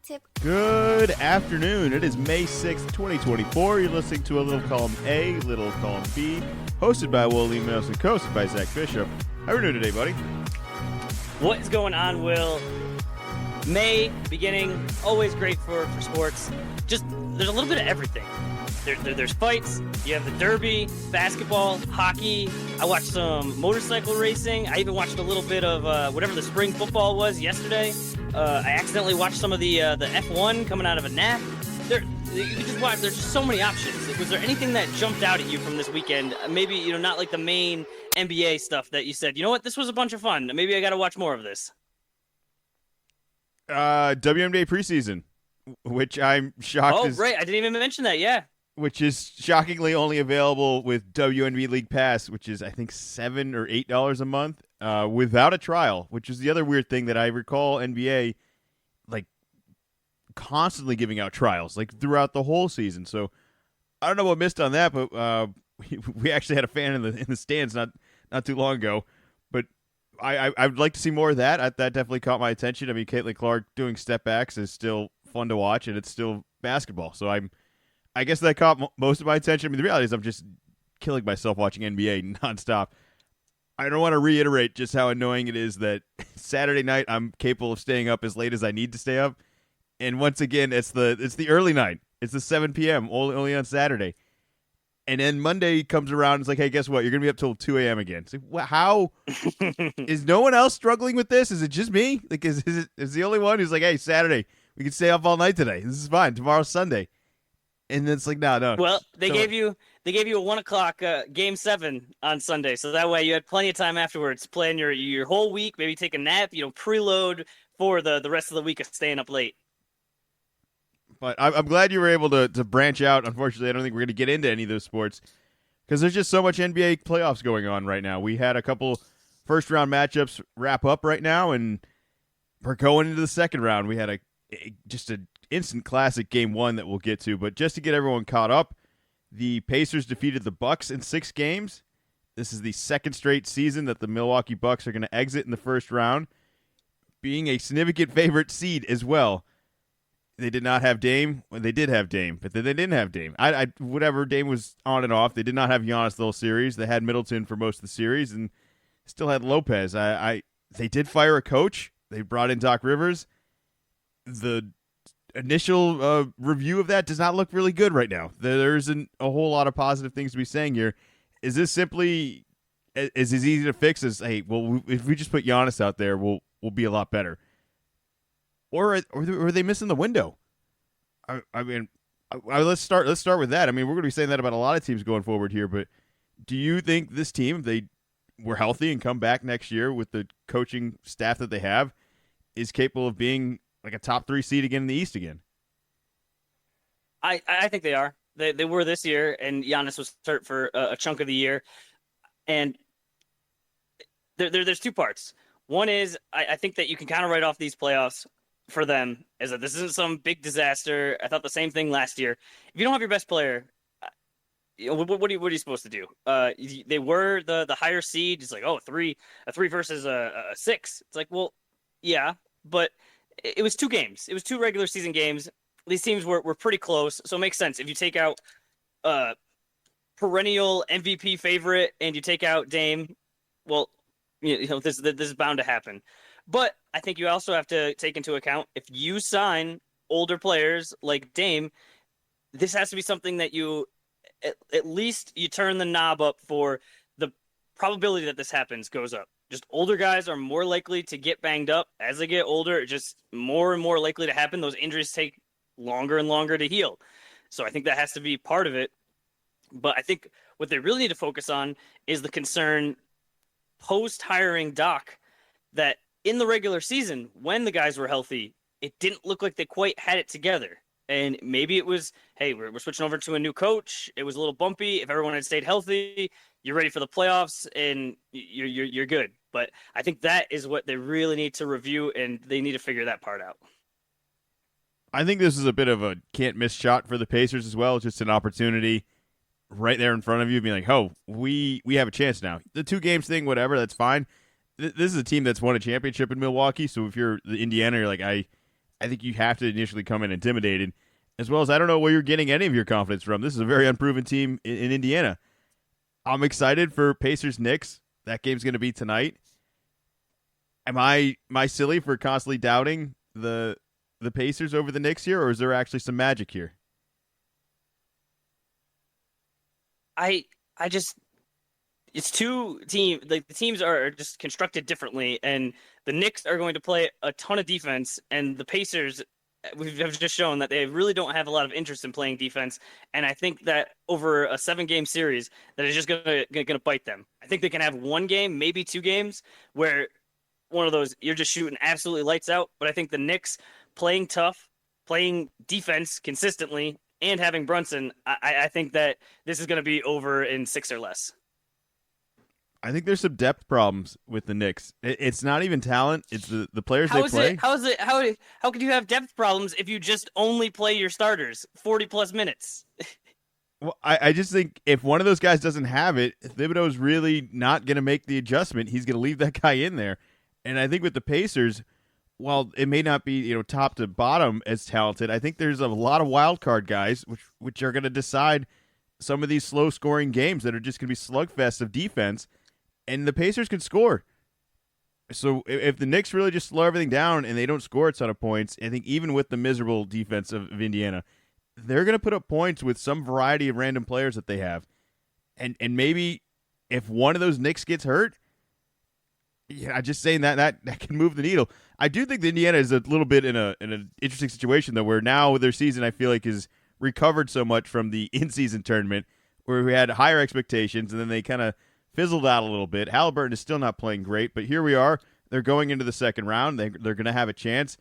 tip. Good afternoon. It is May 6th, 2024. You're listening to a little column A, little column B, hosted by Will Lemos and co-hosted by Zach Bishop. How are you doing today, buddy? What is going on, Will? May beginning, always great for sports. Just, there's a little bit of everything. There's fights, you have the derby, basketball, hockey. I watched some motorcycle racing. I even watched a little bit of whatever the spring football was yesterday. I accidentally watched some of the F1 coming out of a nap. You can just watch, there's just so many options. Was there anything that jumped out at you from this weekend? Maybe, not like the main NBA stuff that you said, you know what, this was a bunch of fun. Maybe I got to watch more of this. WNBA preseason, which I'm shocked Oh, right. I didn't even mention that. Yeah. Which is shockingly only available with WNBA League Pass, which is, I think, $7 or $8 a month, without a trial, which is the other weird thing that I recall NBA, like, constantly giving out trials, like, throughout the whole season. So, I don't know what missed on that, but we actually had a fan in the stands not too long ago. But I'd like to see more of that. That definitely caught my attention. I mean, Caitlin Clark doing step backs is still fun to watch, and it's still basketball. So I guess that caught most of my attention. I mean, the reality is I'm just killing myself watching NBA nonstop. I don't want to reiterate just how annoying it is that Saturday night I'm capable of staying up as late as I need to stay up. And once again, it's the early night. It's the 7 p.m. only on Saturday. And then Monday comes around and it's like, hey, guess what? You're going to be up till 2 a.m. again. It's like, how? Is no one else struggling with this? Is it just me? Like, is the only one who's like, hey, Saturday, we can stay up all night today. This is fine. Tomorrow's Sunday. And then it's like, no. Well, they gave you a 1:00 game 7 on Sunday, so that way you had plenty of time afterwards to plan your whole week. Maybe take a nap, preload for the rest of the week of staying up late. But I'm glad you were able to branch out. Unfortunately, I don't think we're going to get into any of those sports because there's just so much NBA playoffs going on right now. We had a couple first round matchups wrap up right now, and we're going into the second round. We had just an instant classic game 1 that we'll get to. But just to get everyone caught up, the Pacers defeated the Bucks in 6 games. This is the second straight season that the Milwaukee Bucks are going to exit in the first round, being a significant favorite seed as well. They did not have Dame. Well, they did have Dame, but then they didn't have Dame. Whatever, Dame was on and off. They did not have Giannis the whole series. They had Middleton for most of the series and still had Lopez. They did fire a coach. They brought in Doc Rivers. The initial review of that does not look really good right now. There isn't a whole lot of positive things to be saying here. Is this simply as easy to fix as, hey, well, if we just put Giannis out there, we'll be a lot better? Or are they missing the window? I mean, let's start with that. I mean, we're going to be saying that about a lot of teams going forward here, but do you think this team, if they were healthy and come back next year with the coaching staff that they have, is capable of being like a top 3 seed again in the East again? I think they are. They were this year, and Giannis was hurt for a chunk of the year. And there's 2 parts. One is I think that you can kind of write off these playoffs for them as that this isn't some big disaster. I thought the same thing last year. If you don't have your best player, what are you supposed to do? They were the higher seed. It's like, a 3 versus a 6. It's like, well, yeah, but it was 2 games. It was 2 regular season games. These teams were pretty close, so it makes sense. If you take out perennial MVP favorite and you take out Dame, well, this is bound to happen. But I think you also have to take into account if you sign older players like Dame, this has to be something that you at least you turn the knob up for. The probability that this happens goes up. Just older guys are more likely to get banged up as they get older. It's just more and more likely to happen. Those injuries take longer and longer to heal. So I think that has to be part of it. But I think what they really need to focus on is the concern post-hiring Doc that in the regular season, when the guys were healthy, it didn't look like they quite had it together. And maybe it was, hey, we're switching over to a new coach. It was a little bumpy. If everyone had stayed healthy, you're ready for the playoffs and you're good. But I think that is what they really need to review, and they need to figure that part out. I think this is a bit of a can't miss shot for the Pacers as well. Just an opportunity right there in front of you, being like, oh, we have a chance now. The 2 games thing, whatever, that's fine. This is a team that's won a championship in Milwaukee, so if you're the Indiana, you're like, I think you have to initially come in intimidated, as well as I don't know where you're getting any of your confidence from. This is a very unproven team in Indiana. I'm excited for Pacers Knicks. That game's going to be tonight. Am I silly for constantly doubting the Pacers over the Knicks here, or is there actually some magic here? I just it's two team like the teams are just constructed differently, and the Knicks are going to play a ton of defense, and the Pacers we've have just shown that they really don't have a lot of interest in playing defense, and I think that over a 7 game series that is just gonna bite them. I think they can have one game, maybe 2 games, where one of those you're just shooting absolutely lights out. But I think the Knicks playing tough, playing defense consistently, and having Brunson, I think that this is going to be over in 6 or less. I think there's some depth problems with the Knicks. It's not even talent; it's the players How they is play. it? How is it? How could you have depth problems if you just only play your starters 40+ minutes? Well, I just think if one of those guys doesn't have it, Thibodeau's really not going to make the adjustment. He's going to leave that guy in there. And I think with the Pacers, while it may not be top to bottom as talented, I think there's a lot of wild card guys which are going to decide some of these slow scoring games that are just going to be slugfests of defense, and the Pacers can score. So if the Knicks really just slow everything down and they don't score a ton of points, I think even with the miserable defense of Indiana, they're going to put up points with some variety of random players that they have, and maybe if one of those Knicks gets hurt. Yeah, just saying that can move the needle. I do think that Indiana is a little bit in an interesting situation though, where now their season I feel like is recovered so much from the in-season tournament, where we had higher expectations and then they kind of fizzled out a little bit. Halliburton is still not playing great, but here we are. They're going into the second round. They're going to have a chance.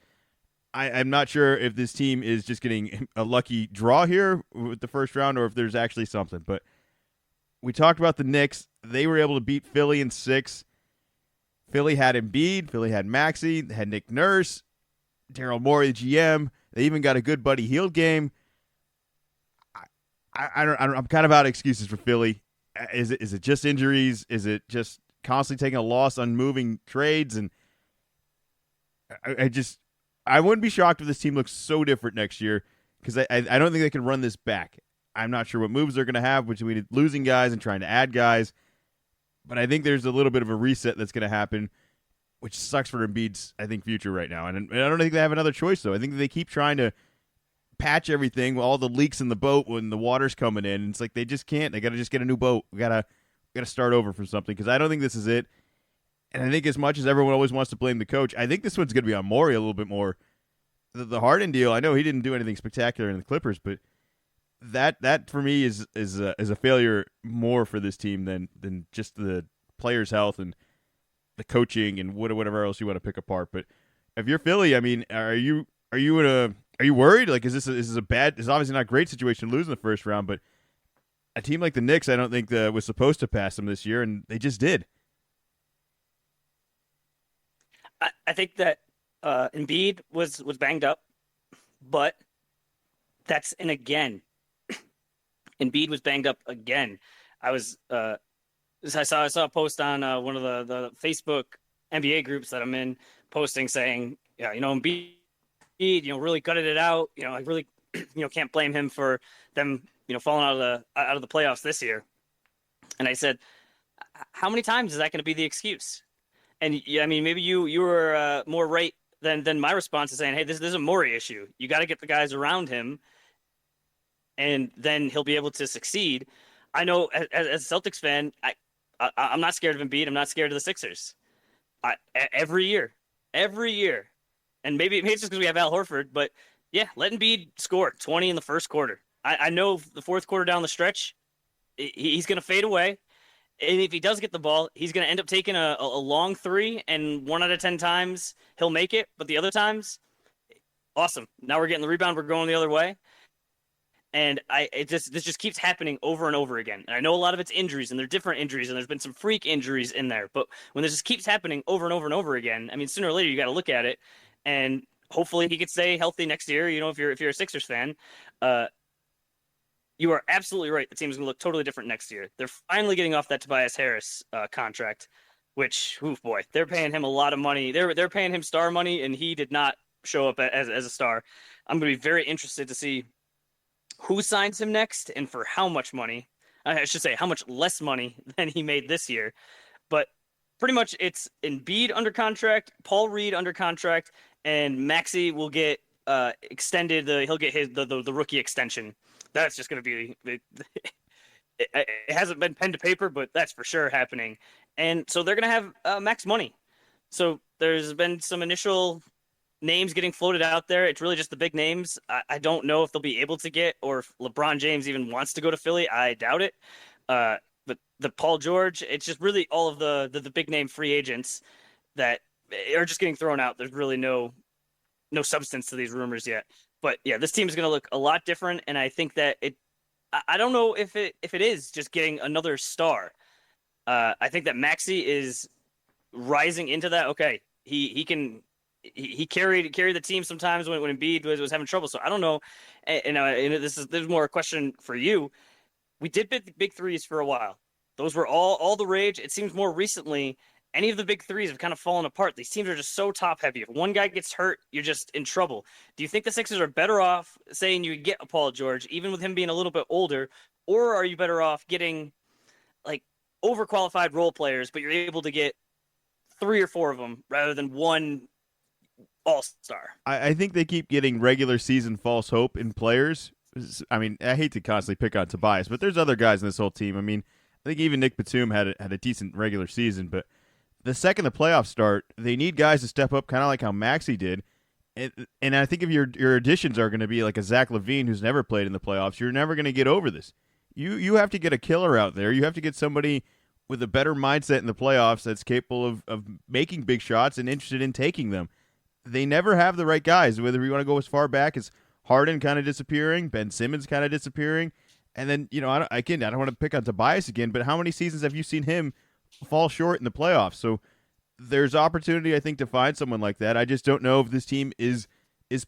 I'm not sure if this team is just getting a lucky draw here with the first round or if there's actually something. But we talked about the Knicks. They were able to beat Philly in 6. Philly had Embiid. Philly had Maxey. They had Nick Nurse, Daryl Morey, the GM. They even got a good Buddy Hield game. I'm kind of out of excuses for Philly. Is it just injuries? Is it just constantly taking a loss on moving trades? And I wouldn't be shocked if this team looks so different next year, because I don't think they can run this back. I'm not sure what moves they're going to have between losing guys and trying to add guys. But I think there's a little bit of a reset that's going to happen, which sucks for Embiid's, I think, future right now. And I don't think they have another choice, though. I think they keep trying to patch everything with all the leaks in the boat when the water's coming in. And it's like they just can't. They got to just get a new boat. We got to start over from something, because I don't think this is it. And I think as much as everyone always wants to blame the coach, I think this one's going to be on Morey a little bit more. The Harden deal, I know he didn't do anything spectacular in the Clippers, but that for me is a failure more for this team than just the players' health and the coaching and whatever else you want to pick apart. But if you're Philly, I mean, are you worried? Like, is this a bad? It's obviously not a great situation losing the first round, but a team like the Knicks, I don't think was supposed to pass them this year, and they just did. I think that Embiid was banged up, but that's an again. Embiid was banged up again. I saw a post on one of the Facebook NBA groups that I'm in, posting saying, yeah, Embiid, really gutted it out. I really, can't blame him for them, falling out of the playoffs this year. And I said, how many times is that going to be the excuse? And yeah, I mean, maybe you were more right than my response is saying, hey, this is a Morey issue. You got to get the guys around him, and then he'll be able to succeed. I know as a Celtics fan, I'm not scared of Embiid. I'm not scared of the Sixers. Every year, and maybe it's just because we have Al Horford, but yeah, let Embiid score 20 in the first quarter. I know the fourth quarter down the stretch, he's going to fade away. And if he does get the ball, he's going to end up taking a long three, and 1 out of 10 times he'll make it. But the other times, awesome. Now we're getting the rebound. We're going the other way. And this just keeps happening over and over again. And I know a lot of it's injuries, and they're different injuries, and there's been some freak injuries in there. But when this just keeps happening over and over and over again, I mean, sooner or later you got to look at it. And hopefully he could stay healthy next year. If you're a Sixers fan, you are absolutely right. The team is going to look totally different next year. They're finally getting off that Tobias Harris contract, which, oof, boy, they're paying him a lot of money. They're paying him star money, and he did not show up as a star. I'm going to be very interested to see who signs him next and for how much money. I should say how much less money than he made this year. But pretty much it's Embiid under contract, Paul Reed under contract, and Maxey will get extended. He'll get the rookie extension. That's just going to be it hasn't been pen to paper, but that's for sure happening. And so they're going to have max money. So there's been some initial names getting floated out there. It's really just the big names. I don't know if they'll be able to get, or if LeBron James even wants to go to Philly. I doubt it. But the Paul George, it's just really all of the big name free agents that are just getting thrown out. There's really no substance to these rumors yet. But yeah, this team is going to look a lot different, and I think that I don't know if it is just getting another star. I think that Maxey is rising into that. Okay, he carried the team sometimes when Embiid was having trouble. So I don't know, and this is more a question for you. We did big threes for a while. Those were all the rage. It seems more recently any of the big threes have kind of fallen apart. These teams are just so top heavy. If one guy gets hurt, you're just in trouble. Do you think the Sixers are better off saying you get a Paul George, even with him being a little bit older, or are you better off getting like overqualified role players, but you're able to get 3 or 4 of them rather than one all-star? I think they keep getting regular season false hope in players. I mean, I hate to constantly pick on Tobias, but there's other guys in this whole team. I mean, I think even Nick Batum had a decent regular season, but the second the playoffs start, they need guys to step up, kind of like how Maxey did. And I think if your additions are going to be like a Zach LaVine who's never played in the playoffs, you're never going to get over this. You have to get a killer out there. You have to get somebody with a better mindset in the playoffs that's capable of making big shots and interested in taking them. They never have the right guys, whether you want to go as far back as Harden kind of disappearing, Ben Simmons kind of disappearing, and then, I don't want to pick on Tobias again, but how many seasons have you seen him fall short in the playoffs? So there's opportunity, I think, to find someone like that. I just don't know if this team is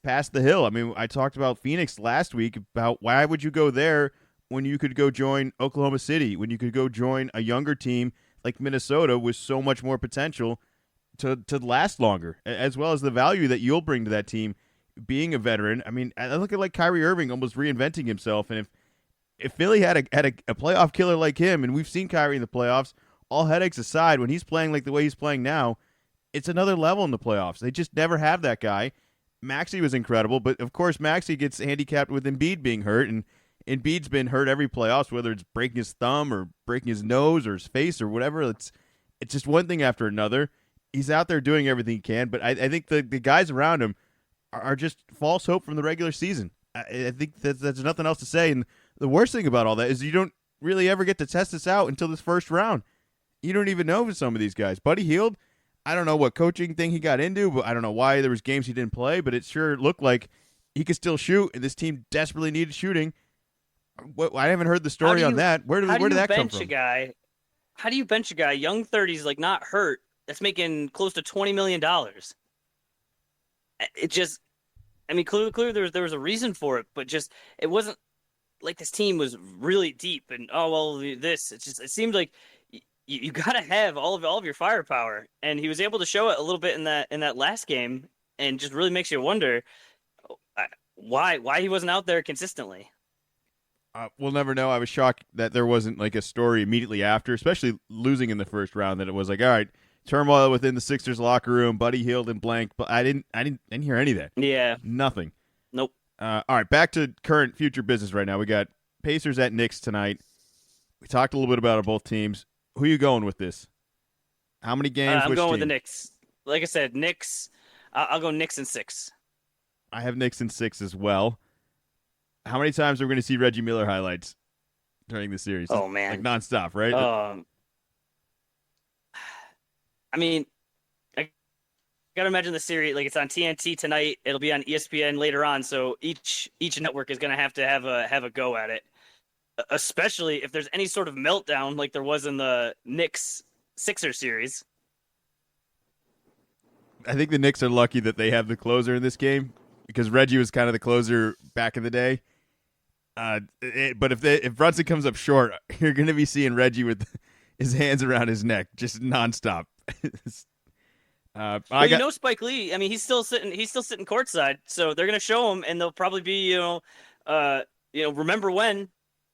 past the hill. I mean, I talked about Phoenix last week about why would you go there when you could go join Oklahoma City, when you could go join a younger team like Minnesota with so much more potential to last longer, as well as the value that you'll bring to that team being a veteran. I mean, I look at like Kyrie Irving almost reinventing himself, and if Philly had a playoff killer like him, and we've seen Kyrie in the playoffs, all headaches aside, when he's playing like the way he's playing now, it's another level in the playoffs. They just never have that guy. Maxey was incredible, but of course Maxey gets handicapped with Embiid being hurt, and Embiid's been hurt every playoffs, whether it's breaking his thumb or breaking his nose or his face or whatever. It's just one thing after another. He's out there doing everything he can, but I think the guys around him are just false hope from the regular season. I think that's nothing else to say. And the worst thing about all that is you don't really ever get to test this out until this first round. You don't even know for some of these guys. Buddy Hield, I don't know what coaching thing he got into, but I don't know why there was games he didn't play, but it sure looked like he could still shoot, and this team desperately needed shooting. I haven't heard the story on that. Where did that come from? How do you bench a guy, young 30s, like not hurt, that's making close to $20 million? It just, I mean, clearly there was a reason for it, but just it wasn't like this team was really deep and it seemed like you got to have all of your firepower, and he was able to show it a little bit in that last game, and just really makes you wonder why he wasn't out there consistently. We'll never know. I was shocked that there wasn't like a story immediately after, especially losing in the first round, that it was like, all right, turmoil within the Sixers locker room, Buddy Hield and blank, but I didn't hear any of that. Yeah. Nothing. Nope. All right, back to current future business right now. We got Pacers at Knicks tonight. We talked a little bit about both teams. Who are you going with this? How many games? I'm going team? with the Knicks. Like I said, Knicks. I'll go Knicks in 6. I have Knicks in 6 as well. How many times are we going to see Reggie Miller highlights during the series? Oh, man. Like nonstop, right? I mean, I got to imagine the series, like it's on TNT tonight. It'll be on ESPN later on. So each network is going to have a go at it, especially if there's any sort of meltdown like there was in the Knicks-Sixers series. I think the Knicks are lucky that they have the closer in this game, because Reggie was kind of the closer back in the day. But if Brunson comes up short, you're going to be seeing Reggie with his hands around his neck, just nonstop. I got. Spike Lee. I mean, he's still sitting courtside, so they're gonna show him, and they'll probably be, remember when,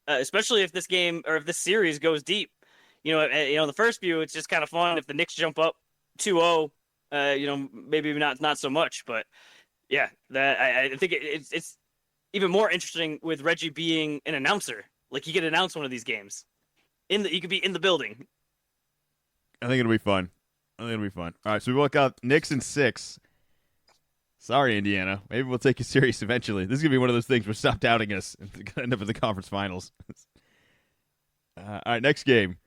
especially if this game or if this series goes deep. The first few, it's just kind of fun if the Knicks jump up 2-0. Maybe not so much, but yeah, that I think it's even more interesting with Reggie being an announcer. Like he could announce one of these games he could be in the building. I think it'll be fun. I think it'll be fun. All right, so we look out Knicks in 6. Sorry, Indiana. Maybe we'll take you serious eventually. This is gonna be one of those things where stop doubting us and end up in the conference finals. All right, next game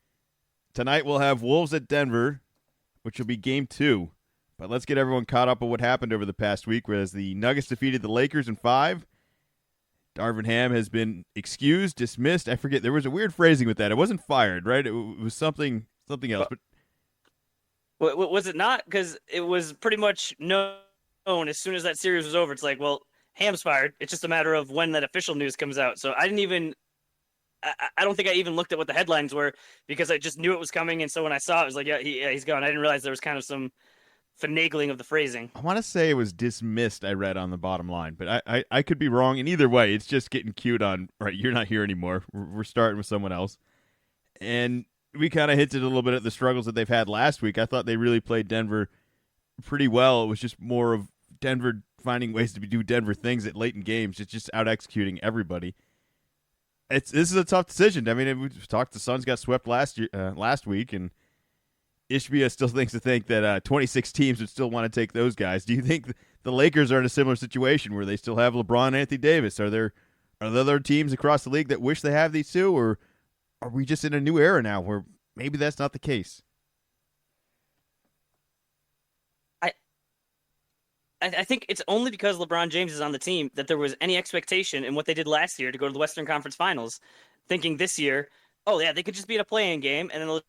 tonight we'll have Wolves at Denver, which will be game 2. But let's get everyone caught up on what happened over the past week. Whereas the Nuggets defeated the Lakers in 5. Darvin Ham has been excused, dismissed. I forget. There was a weird phrasing with that. It wasn't fired, right? It was something else. But was it not? Because it was pretty much known as soon as that series was over. It's like, well, Ham's fired. It's just a matter of when that official news comes out. So I didn't even. I don't think I even looked at what the headlines were because I just knew it was coming. And so when I saw it, I was like, yeah, he's gone. I didn't realize there was kind of some finagling of the phrasing. I want to say it was dismissed. I read on the bottom line, but I could be wrong. And either way, it's just getting cued on. Right, you're not here anymore. We're starting with someone else, and we kind of hinted a little bit at the struggles that they've had last week. I thought they really played Denver pretty well. It was just more of Denver finding ways to do Denver things at late in games. It's just out executing everybody. This is a tough decision. I mean, we talked. The Suns got swept last week, and Ishbia still think that 26 teams would still want to take those guys. Do you think the Lakers are in a similar situation where they still have LeBron and Anthony Davis? Are there other teams across the league that wish they have these two, or are we just in a new era now where maybe that's not the case? I think it's only because LeBron James is on the team that there was any expectation in what they did last year to go to the Western Conference Finals, thinking this year, oh yeah, they could just be in a play-in game and then they'll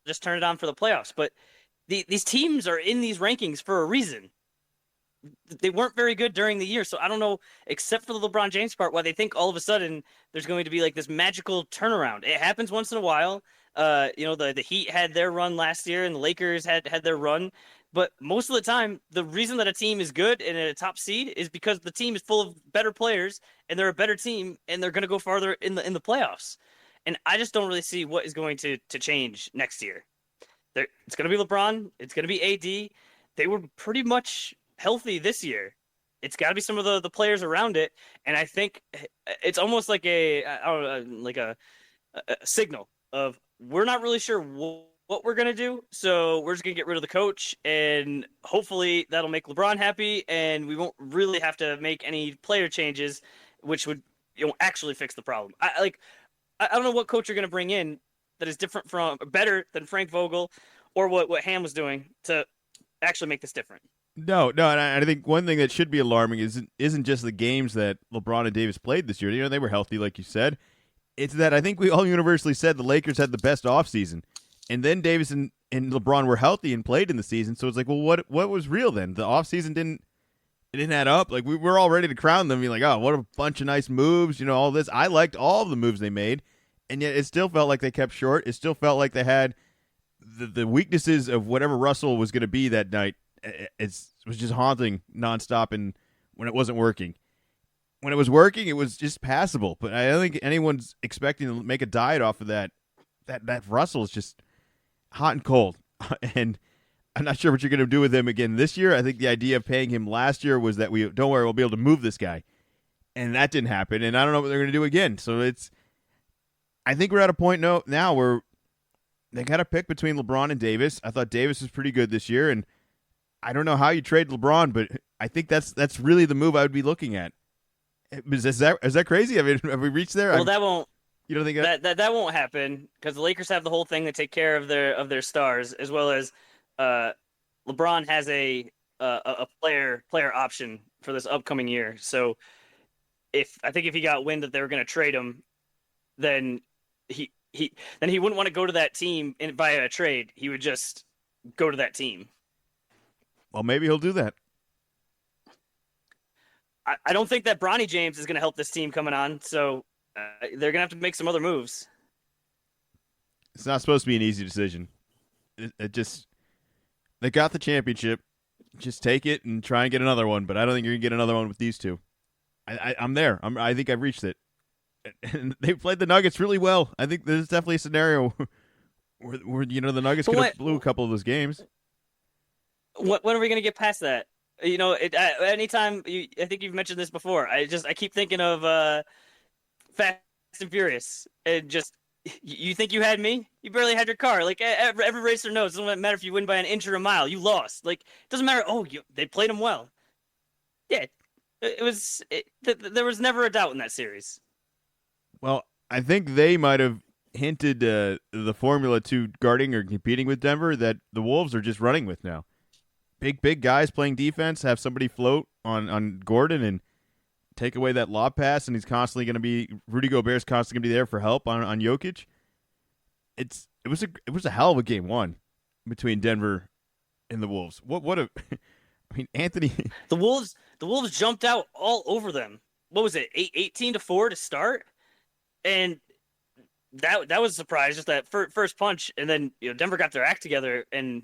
just turn it on for the playoffs. But these teams are in these rankings for a reason. They weren't very good during the year, so I don't know, except for the LeBron James part, why they think all of a sudden there's going to be like this magical turnaround. It happens once in a while. The Heat had their run last year, and the Lakers had their run. But most of the time, the reason that a team is good and a top seed is because the team is full of better players, and they're a better team, and they're going to go farther in the playoffs. And I just don't really see what is going to change next year. It's going to be LeBron. It's going to be AD. They were pretty much healthy this year. It's got to be some of the players around it, and I think it's almost like a signal of we're not really sure what we're gonna do, so we're just gonna get rid of the coach, and hopefully that'll make LeBron happy, and we won't really have to make any player changes, which would actually fix the problem. I don't know what coach you're gonna bring in that is better than Frank Vogel, or what Ham was doing to actually make this different. No, and I think one thing that should be alarming isn't just the games that LeBron and Davis played this year. They were healthy, like you said. It's that I think we all universally said the Lakers had the best offseason. And then Davis and LeBron were healthy and played in the season. So it's like, well, what was real then? The offseason didn't add up. Like, we were all ready to crown them, being like, oh, what a bunch of nice moves, all this. I liked all of the moves they made, and yet it still felt like they kept short. It still felt like they had the weaknesses of whatever Russell was going to be that night. It was just haunting nonstop, and when it wasn't working. When it was working, it was just passable. But I don't think anyone's expecting to make a diet off of that. That Russell is just hot and cold. And I'm not sure what you're going to do with him again this year. I think the idea of paying him last year was that don't worry, we'll be able to move this guy. And that didn't happen. And I don't know what they're going to do again. So I think we're at a point now where they got to pick between LeBron and Davis. I thought Davis was pretty good this year, and I don't know how you trade LeBron, but I think that's really the move I would be looking at. Is that crazy? I mean, have we reached there? Well, that won't. You don't think that won't happen because the Lakers have the whole thing to take care of their stars, as well as LeBron has a player option for this upcoming year. So if he got wind that they were going to trade him, then he wouldn't want to go to that team via a trade. He would just go to that team. Well, maybe he'll do that. I don't think that Bronny James is going to help this team coming on, so they're going to have to make some other moves. It's not supposed to be an easy decision. They got the championship. just take it and try and get another one. But I don't think you're gonna get another one with these two. I'm there. I think I've reached it. And they played the Nuggets really well. I think there's definitely a scenario where the Nuggets could have blew a couple of those games. When are we gonna get past that? Anytime I think you've mentioned this before. I keep thinking of Fast and Furious, and just you think you had me? You barely had your car. Like every racer knows, it doesn't matter if you win by an inch or a mile. You lost. Like it doesn't matter. Oh, they played them well. Yeah, there was never a doubt in that series. Well, I think they might have hinted the formula to guarding or competing with Denver that the Wolves are just running with now. Big guys playing defense, have somebody float on Gordon and take away that lob pass, and he's constantly going to be Rudy Gobert's constantly going to be there for help on Jokic. It was a hell of a game one between Denver and the Wolves. What a I mean, Anthony. The Wolves jumped out all over them. What was it? 18-4 to start, and that was a surprise. Just that first punch, and then Denver got their act together, and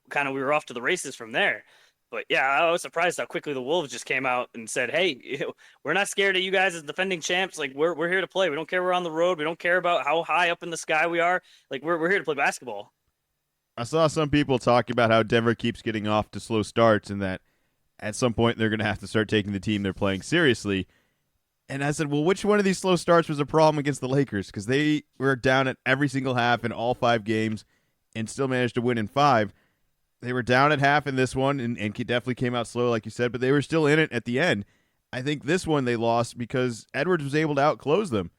kind of we were off to the races from there. But yeah, I was surprised how quickly the Wolves just came out and said, "Hey, we're not scared of you guys as defending champs. Like we're here to play. We don't care we're on the road. We don't care about how high up in the sky we are. Like we're here to play basketball." I saw some people talking about how Denver keeps getting off to slow starts and that at some point they're going to have to start taking the team they're playing seriously. And I said, well, which one of these slow starts was a problem against the Lakers? Because they were down at every single half in all 5 games and still managed to win in 5. They were down at half in this one and definitely came out slow, like you said, but they were still in it at the end. I think this one they lost because Edwards was able to outclose them.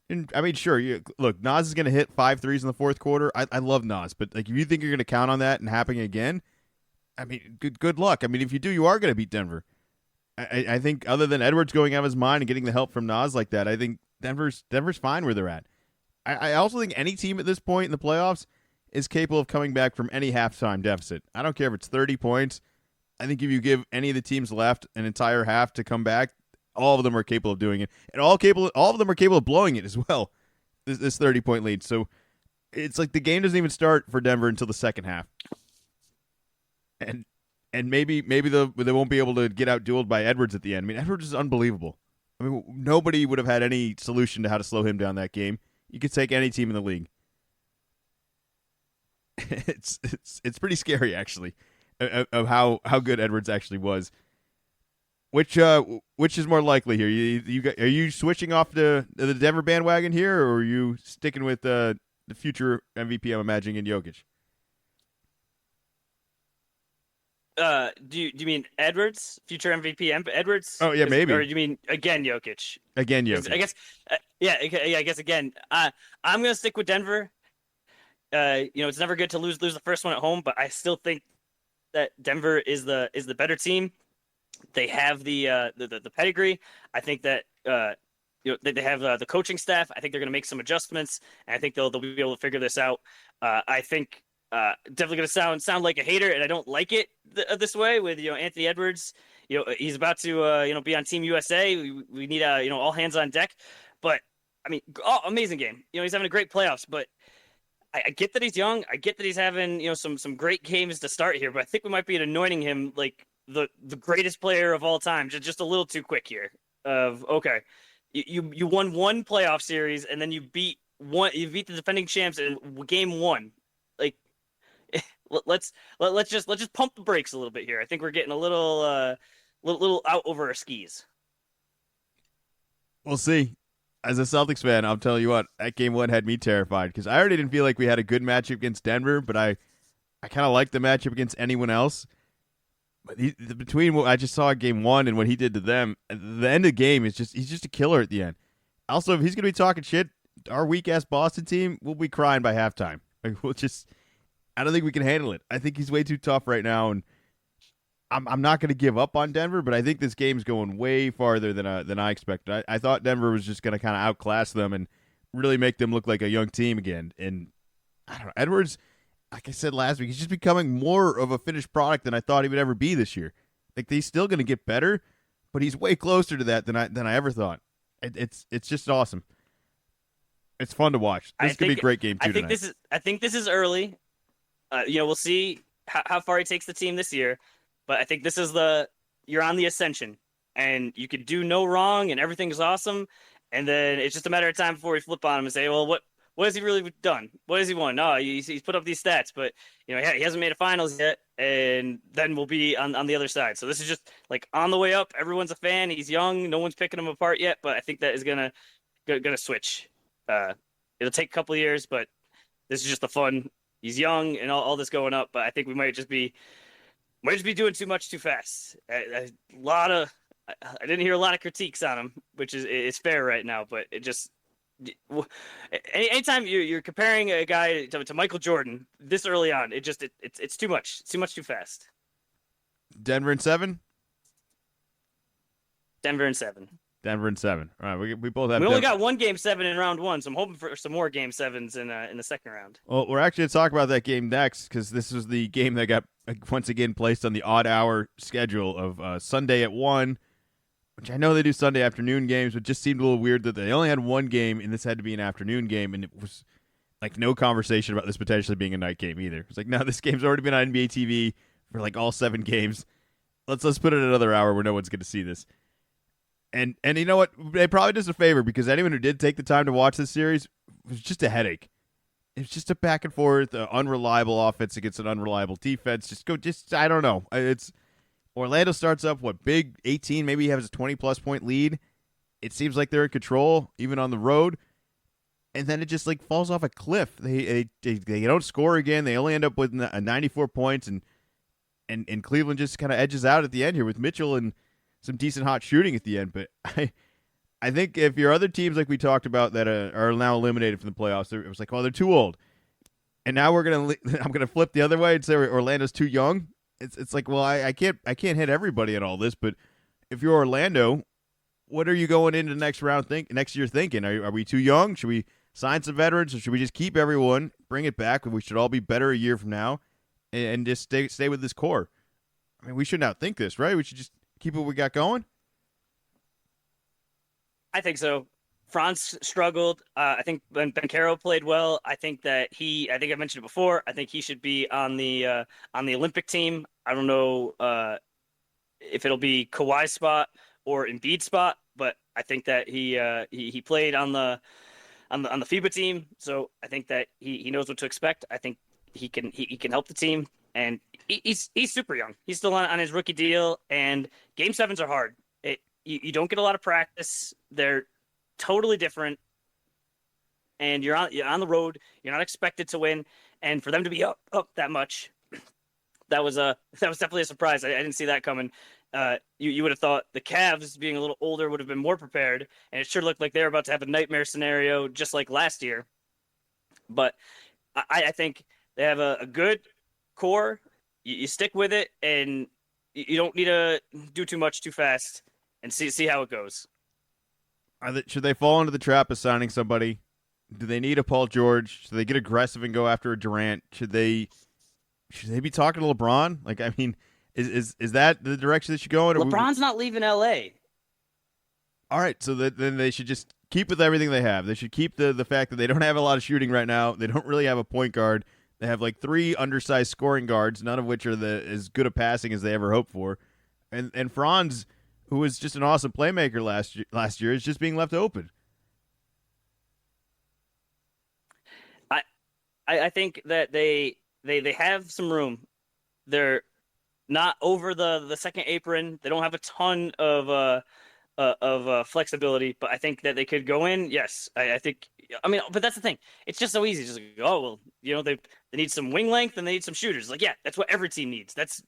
And I mean, sure, look, Nas is going to hit 5 threes in the fourth quarter. I love Nas, but like if you think you're going to count on that and happening again, I mean, good luck. I mean, if you do, you are going to beat Denver. I think other than Edwards going out of his mind and getting the help from Nas like that, I think Denver's fine where they're at. I also think any team at this point in the playoffs is capable of coming back from any halftime deficit. I don't care if it's 30 points. I think if you give any of the teams left an entire half to come back, all of them are capable of doing it, and all of them are capable of blowing it as well. This 30-point lead, so it's like the game doesn't even start for Denver until the second half, and maybe they won't be able to get out-dueled by Edwards at the end. I mean, Edwards is unbelievable. I mean, nobody would have had any solution to how to slow him down that game. You could take any team in the league. It's pretty scary actually, of how good Edwards actually was. Which is more likely here? Are you switching off the Denver bandwagon here, or are you sticking with the future MVP? I'm imagining in Jokic. Do you mean Edwards, future MVP Edwards? Oh yeah, maybe. Or do you mean again Jokic? Again Jokic. I guess. Yeah. I guess again. I'm gonna stick with Denver. It's never good to lose the first one at home, but I still think that Denver is the better team. They have the pedigree. I think that they have the coaching staff. I think they're going to make some adjustments, and I think they'll be able to figure this out. I think definitely going to sound like a hater, and I don't like it this way with Anthony Edwards. He's about to be on Team USA. We need all hands on deck. But I mean, amazing game. He's having a great playoffs, but I get that he's young. I get that he's having some great games to start here, but I think we might be anointing him like the greatest player of all time, just a little too quick here. Okay, you won one playoff series and then you beat the defending champs in game 1. Like let's just pump the brakes a little bit here. I think we're getting a little out over our skis. We'll see. As a Celtics fan, I'll tell you what, that game 1 had me terrified because I already didn't feel like we had a good matchup against Denver, but I kind of liked the matchup against anyone else. But between what I just saw game 1 and what he did to them, the end of the game he's just a killer at the end. Also, if he's going to be talking shit, our weak ass Boston team will be crying by halftime. Like I don't think we can handle it. I think he's way too tough right now, and I'm not going to give up on Denver, but I think this game's going way farther than I expected. I thought Denver was just going to kind of outclass them and really make them look like a young team again. And I don't know, Edwards, like I said last week, he's just becoming more of a finished product than I thought he would ever be this year. Like he's still going to get better, but he's way closer to that than I ever thought. It's just awesome. It's fun to watch. This could be a great game too. I think this is early. We'll see how far he takes the team this year. but I think this is you're on the ascension, and you could do no wrong, and everything's awesome, and then it's just a matter of time before we flip on him and say, well, what has he really done? What has he won? No, he's put up these stats, but he hasn't made a finals yet, and then we'll be on the other side. So this is just like on the way up. Everyone's a fan. He's young. No one's picking him apart yet, but I think that is gonna switch. It'll take a couple of years, but this is just the fun. He's young and all this going up, but I think we might just be doing too much too fast. I didn't hear a lot of critiques on him, which is fair right now, but it just anytime you're comparing a guy to Michael Jordan this early on, it's too much. It's too much too fast. Denver in 7. Denver in 7. Denver in 7. All right, we both have. We only got one game 7 in round 1, so I'm hoping for some more game 7s in the second round. Well, we're actually going to talk about that game next because this was the game that got once again placed on the odd hour schedule of Sunday at 1, which I know they do Sunday afternoon games, but just seemed a little weird that they only had one game and this had to be an afternoon game, and it was like no conversation about this potentially being a night game either. It's like, no, this game's already been on NBA TV for like all 7 games. Let's put it another hour where no one's going to see this. And you know what? They probably does a favor because anyone who did take the time to watch this series was just a headache. It's just a back and forth, unreliable offense against an unreliable defense. I don't know. It's Orlando starts up big 18, maybe he has a 20+ point lead. It seems like they're in control even on the road, and then it just like falls off a cliff. They don't score again. They only end up with 94 points, and Cleveland just kind of edges out at the end here with Mitchell and some decent hot shooting at the end. But I think if your other teams like we talked about that are now eliminated from the playoffs, it was like, well, they're too old, and now I'm gonna flip the other way and say Orlando's too young. It's like, well, I can't hit everybody at all this, but if you're Orlando, what are you going into next year thinking? Are we too young? Should we sign some veterans, or should we just keep everyone, bring it back? We should all be better a year from now, and just stay with this core. I mean, we shouldn't outthink this, right? We should just keep what we got going. I think so. Franz struggled. I think Banchero played well. I think I mentioned it before. I think he should be on the Olympic team. I don't know if it'll be Kawhi's spot or Embiid's spot, but I think that he played on the FIBA team, so I think that he knows what to expect. I think he can help the team, and he's super young. He's still on his rookie deal, and game 7s are hard. You don't get a lot of practice. They're totally different, and you're on the road. You're not expected to win, and for them to be up that much, that was definitely a surprise. I didn't see that coming. You would have thought the Cavs, being a little older, would have been more prepared, and it sure looked like they were about to have a nightmare scenario just like last year. But I think they have a good core. You stick with it, and you don't need to do too much too fast, and see how it goes. Should they fall into the trap of signing somebody? Do they need a Paul George? Should they get aggressive and go after a Durant? Should they be talking to LeBron? Like, I mean, is that the direction they should go in? LeBron's not leaving LA. All right, so then they should just keep with everything they have. They should keep the fact that they don't have a lot of shooting right now. They don't really have a point guard. They have like 3 undersized scoring guards, none of which are as good a passing as they ever hoped for. And Franz, who was just an awesome playmaker last year, is just being left open. I think that they have some room. They're not over the second apron. They don't have a ton of flexibility, but I think that they could go in. Yes, I think. I mean, but that's the thing. It's just so easy. Just like, oh well, they need some wing length and they need some shooters. Like, yeah, that's what every team needs. That's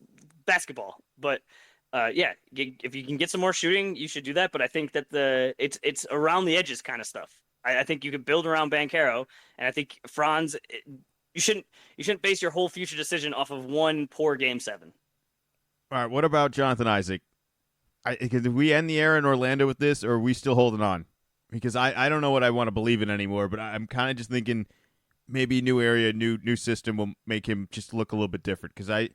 basketball. But yeah, if you can get some more shooting, you should do that. But I think that it's around the edges kind of stuff. I think you could build around Banchero, and I think Franz. You shouldn't base your whole future decision off of one poor game 7. All right, what about Jonathan Isaac? Did we end the era in Orlando with this, or are we still holding on? Because I don't know what I want to believe in anymore, but I'm kind of just thinking maybe new area, new system will make him just look a little bit different. Because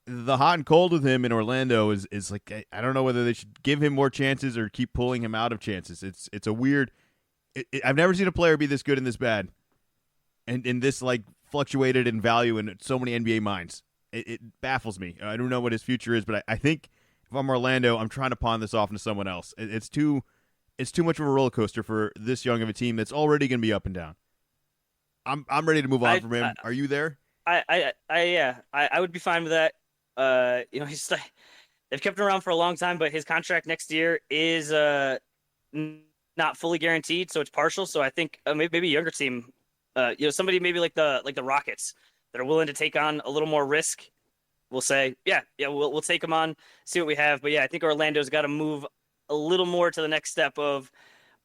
the hot and cold with him in Orlando is like, I don't know whether they should give him more chances or keep pulling him out of chances. It's a weird. I've never seen a player be this good and this bad, and this like fluctuated in value in so many NBA minds. It baffles me. I don't know what his future is, but I think if I'm Orlando, I'm trying to pawn this off into someone else. It's too much of a roller coaster for this young of a team that's already going to be up and down. I'm ready to move on I from him. Are you there? yeah, I would be fine with that. He's they've kept him around for a long time, but his contract next year is not fully guaranteed, so it's partial. So I think maybe a younger team, somebody maybe like the Rockets that are willing to take on a little more risk. We'll say, yeah, we'll take him on, see what we have. But yeah, I think Orlando's got to move a little more to the next step of,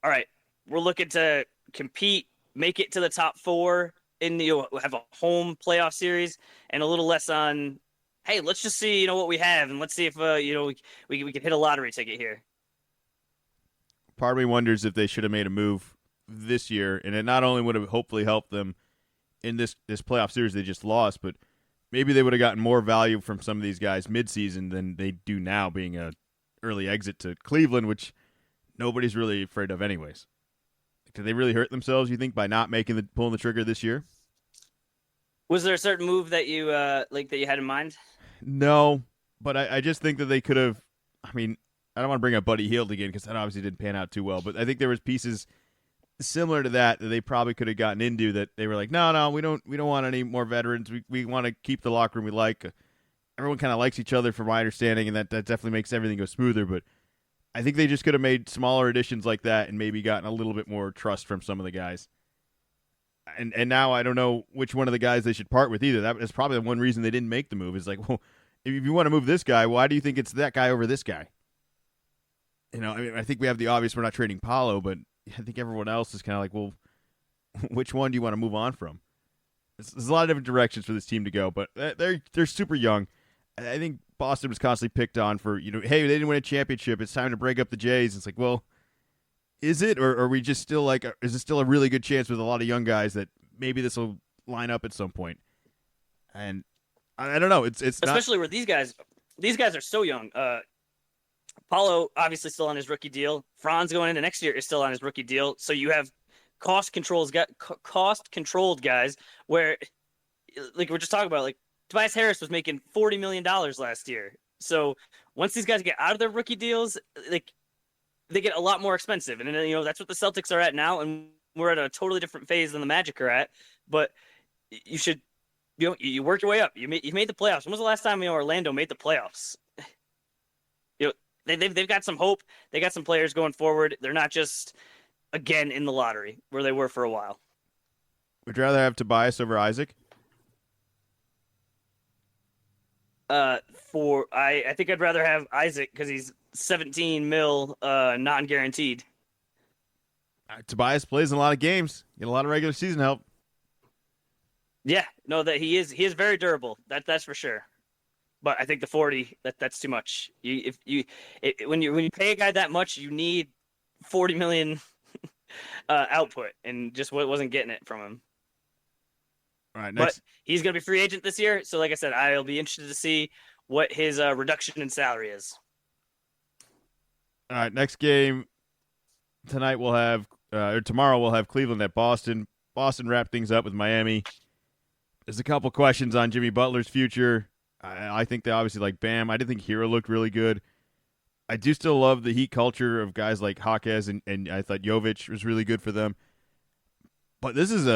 all right, we're looking to compete, make it to the top four have a home playoff series, and a little less on, hey, let's just see what we have, and let's see if we can hit a lottery ticket here. Part of me wonders if they should have made a move this year, and it not only would have hopefully helped them in this playoff series they just lost, but maybe they would have gotten more value from some of these guys midseason than they do now, being a early exit to Cleveland, which nobody's really afraid of anyways. Did they really hurt themselves, you think, by not pulling the trigger this year? Was there a certain move that you that you had in mind? No, but I just think that they could have. I mean, I don't want to bring up Buddy Hield again because that obviously didn't pan out too well. But I think there was pieces similar to that they probably could have gotten into that they were like, no, we don't want any more veterans. We want to keep the locker room we like. Everyone kind of likes each other, from my understanding, and that definitely makes everything go smoother. But I think they just could have made smaller additions like that and maybe gotten a little bit more trust from some of the guys. And now I don't know which one of the guys they should part with either. That is probably the one reason they didn't make the move. Is like, well, if you want to move this guy, why do you think it's that guy over this guy? I think we have the obvious. We're not trading Paulo, but I think everyone else is kind of like, well, which one do you want to move on from? There's a lot of different directions for this team to go, but they're super young. I think Boston was constantly picked on for, hey, they didn't win a championship. It's time to break up the Jays. It's like, well, is it, or are we just still like, is it still a really good chance with a lot of young guys that maybe this will line up at some point? And I don't know. It's especially where these guys are so young. Paulo obviously still on his rookie deal. Franz going into next year is still on his rookie deal. So you have cost controlled guys where, like we're just talking about, like Tobias Harris was making $40 million last year. So once these guys get out of their rookie deals, like they get a lot more expensive. And that's what the Celtics are at now. And we're at a totally different phase than the Magic are at. But you should, you work your way up. You made the playoffs. When was the last time Orlando made the playoffs? They've got some hope. They got some players going forward. They're not just again in the lottery where they were for a while. Would you rather have Tobias over Isaac? I think I'd rather have Isaac because he's 17 mil, non-guaranteed. Tobias plays in a lot of games. Get a lot of regular season help. Yeah, no, that he is very durable. That's for sure. But I think the 40 that's too much. When you pay a guy that much, you need 40 million output, and just wasn't getting it from him. All right, next. But he's going to be free agent this year, so like I said, I'll be interested to see what his reduction in salary is. All right, next game tonight tomorrow we'll have Cleveland at Boston. Boston wrapped things up with Miami. There's a couple questions on Jimmy Butler's future. I think they obviously like Bam. I didn't think Hero looked really good. I do still love the Heat culture of guys like Jaquez, and I thought Jovic was really good for them. But this is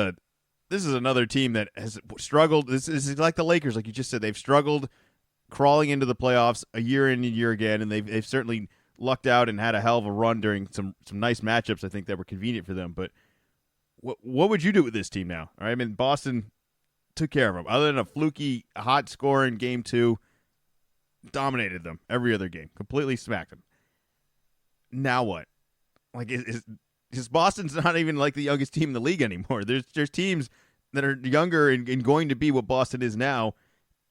another team that has struggled. This is like the Lakers, like you just said. They've struggled crawling into the playoffs a year in and year again, and they've certainly lucked out and had a hell of a run during some nice matchups, I think, that were convenient for them. But what would you do with this team now? All right, I mean, Boston took care of them. Other than a fluky, hot score in Game 2, dominated them every other game, completely smacked them. Now what? Like, is Boston's not even like the youngest team in the league anymore? There's teams that are younger and going to be what Boston is now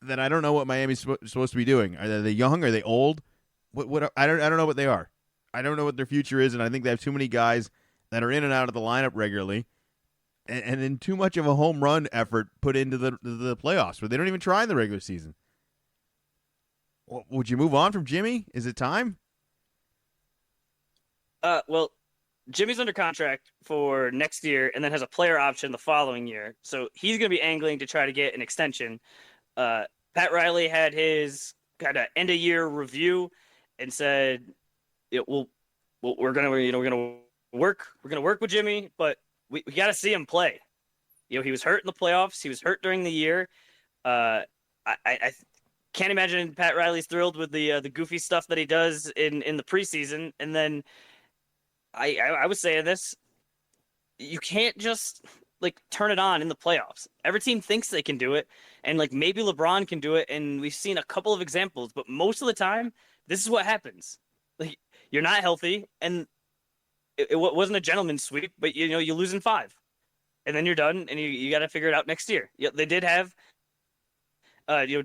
that I don't know what Miami's supposed to be doing. Are they young? Are they old? What I don't know what they are. I don't know what their future is, and I think they have too many guys that are in and out of the lineup regularly. And then too much of a home run effort put into the playoffs where they don't even try in the regular season. Would you move on from Jimmy? Is it time? Well, Jimmy's under contract for next year and then has a player option the following year. So he's going to be angling to try to get an extension. Pat Riley had his kind of end of year review and said, "Well, we're gonna we're gonna work with Jimmy, but we got to see him play. He was hurt in the playoffs. He was hurt during the year. Uh, I can't imagine Pat Riley's thrilled with the goofy stuff that he does in the preseason. And then I was saying this, you can't just like turn it on in the playoffs. Every team thinks they can do it, and like maybe LeBron can do it, and we've seen a couple of examples, but most of the time, this is what happens. Like you're not healthy, and it wasn't a gentleman's sweep, but you lose in five, and then you're done, and you got to figure it out next year. Yeah, they did have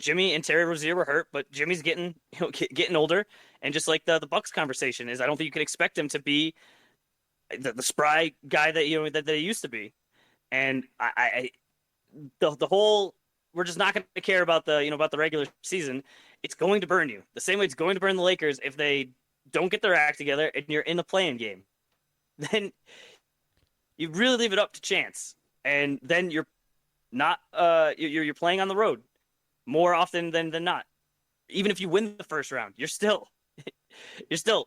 Jimmy and Terry Rozier were hurt, but Jimmy's getting getting older, and just like the Bucks conversation is, I don't think you can expect him to be the spry guy that he used to be. And the whole, we're just not going to care about the regular season. It's going to burn you the same way it's going to burn the Lakers if they don't get their act together and you're in the play-in game. Then you really leave it up to chance, and then you're not you're playing on the road more often than not. Even if you win the first round, you're still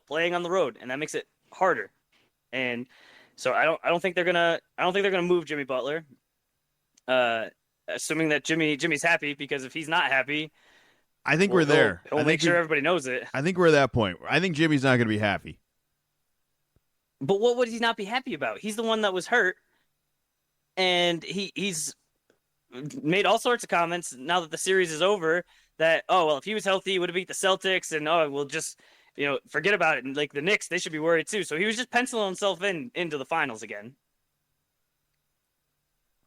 playing on the road, and that makes it harder. And so I don't think they're gonna move Jimmy Butler, assuming that Jimmy's happy, because if he's not happy, I think we're there. He'll make sure everybody knows it. I think we're at that point. I think Jimmy's not going to be happy. But what would he not be happy about? He's the one that was hurt, and he's made all sorts of comments now that the series is over that, oh, well, if he was healthy, he would have beat the Celtics, and oh, we'll just forget about it. And like the Knicks, they should be worried too. So he was just penciling himself into the finals again.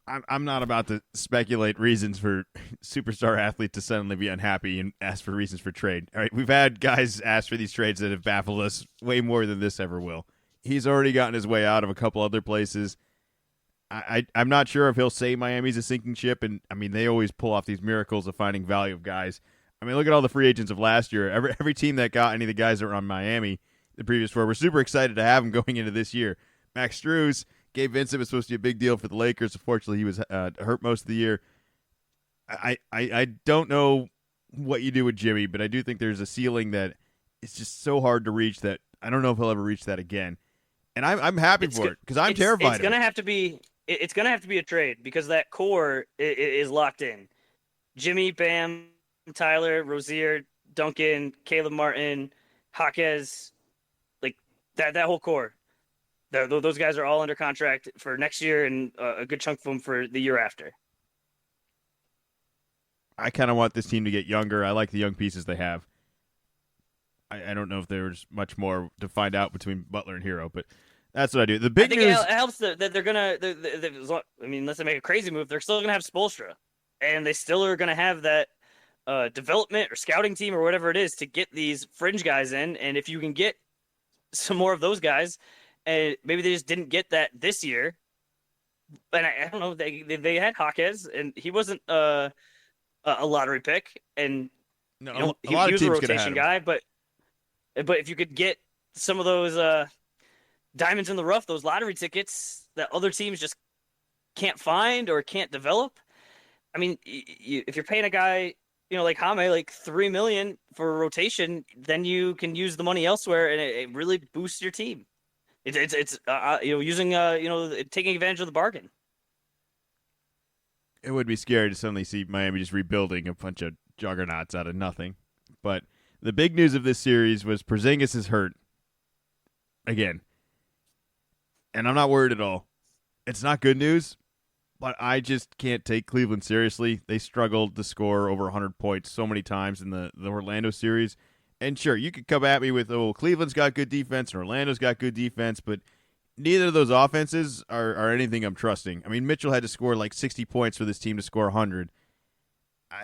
I'm not about to speculate reasons for superstar athletes to suddenly be unhappy and ask for reasons for trade. All right, we've had guys ask for these trades that have baffled us way more than this ever will. He's already gotten his way out of a couple other places. I'm not sure if he'll say Miami's a sinking ship, and I mean they always pull off these miracles of finding value of guys. I mean, look at all the free agents of last year. Every team that got any of the guys that were on Miami the previous four, we're super excited to have him going into this year. Max Strus, Gabe Vincent was supposed to be a big deal for the Lakers. Unfortunately, he was hurt most of the year. I don't know what you do with Jimmy, but I do think there's a ceiling that it's just so hard to reach that I don't know if he'll ever reach that again. And I'm happy for it because I'm terrified. It's gonna have to be. It's gonna have to be a trade because that core is locked in. Jimmy, Bam, Tyler, Rozier, Duncan, Caleb Martin, Jaquez, like that whole core. Those guys are all under contract for next year and a good chunk of them for the year after. I kind of want this team to get younger. I like the young pieces they have. I don't know if there's much more to find out between Butler and Hero, but that's what I do. The big news, it helps that they're gonna. I mean, unless they make a crazy move, they're still gonna have Spoelstra, and they still are gonna have that development or scouting team or whatever it is to get these fringe guys in. And if you can get some more of those guys, and maybe they just didn't get that this year. And I don't know, they had Jaquez, and he wasn't a lottery pick, and no, he was a rotation guy, but if you could get some of those diamonds in the rough, those lottery tickets that other teams just can't find or can't develop. I mean, if you're paying a guy, like Jaime, like $3 million for a rotation, then you can use the money elsewhere, and it really boosts your team. It's using taking advantage of the bargain. It would be scary to suddenly see Miami just rebuilding a bunch of juggernauts out of nothing. But the big news of this series was Porzingis is hurt again. And I'm not worried at all. It's not good news, but I just can't take Cleveland seriously. They struggled to score over 100 points so many times in the Orlando series. And sure, you could come at me with, oh, Cleveland's got good defense and Orlando's got good defense, but neither of those offenses are anything I'm trusting. I mean, Mitchell had to score like 60 points for this team to score 100.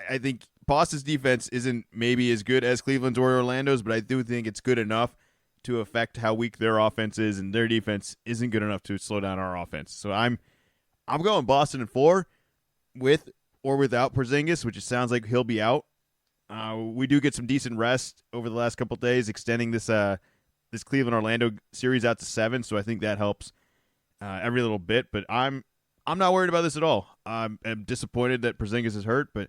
I think Boston's defense isn't maybe as good as Cleveland's or Orlando's, but I do think it's good enough to affect how weak their offense is, and their defense isn't good enough to slow down our offense. So I'm going Boston in 4 with or without Porzingis, which it sounds like he'll be out. We do get some decent rest over the last couple of days, extending this Cleveland-Orlando series out to 7, so I think that helps every little bit. But I'm not worried about this at all. I'm disappointed that Porzingis is hurt, but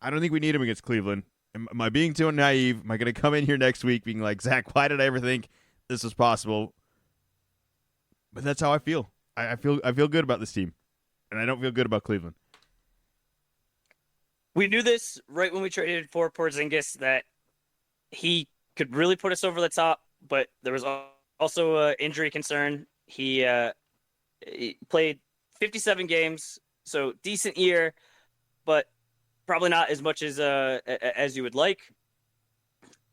I don't think we need him against Cleveland. Am I being too naive? Am I going to come in here next week being like, Zach, why did I ever think this was possible? But that's how I feel. I feel good about this team, and I don't feel good about Cleveland. We knew this right when we traded for Porzingis that he could really put us over the top, but there was also an injury concern. He played 57 games, so decent year, but probably not as much as you would like.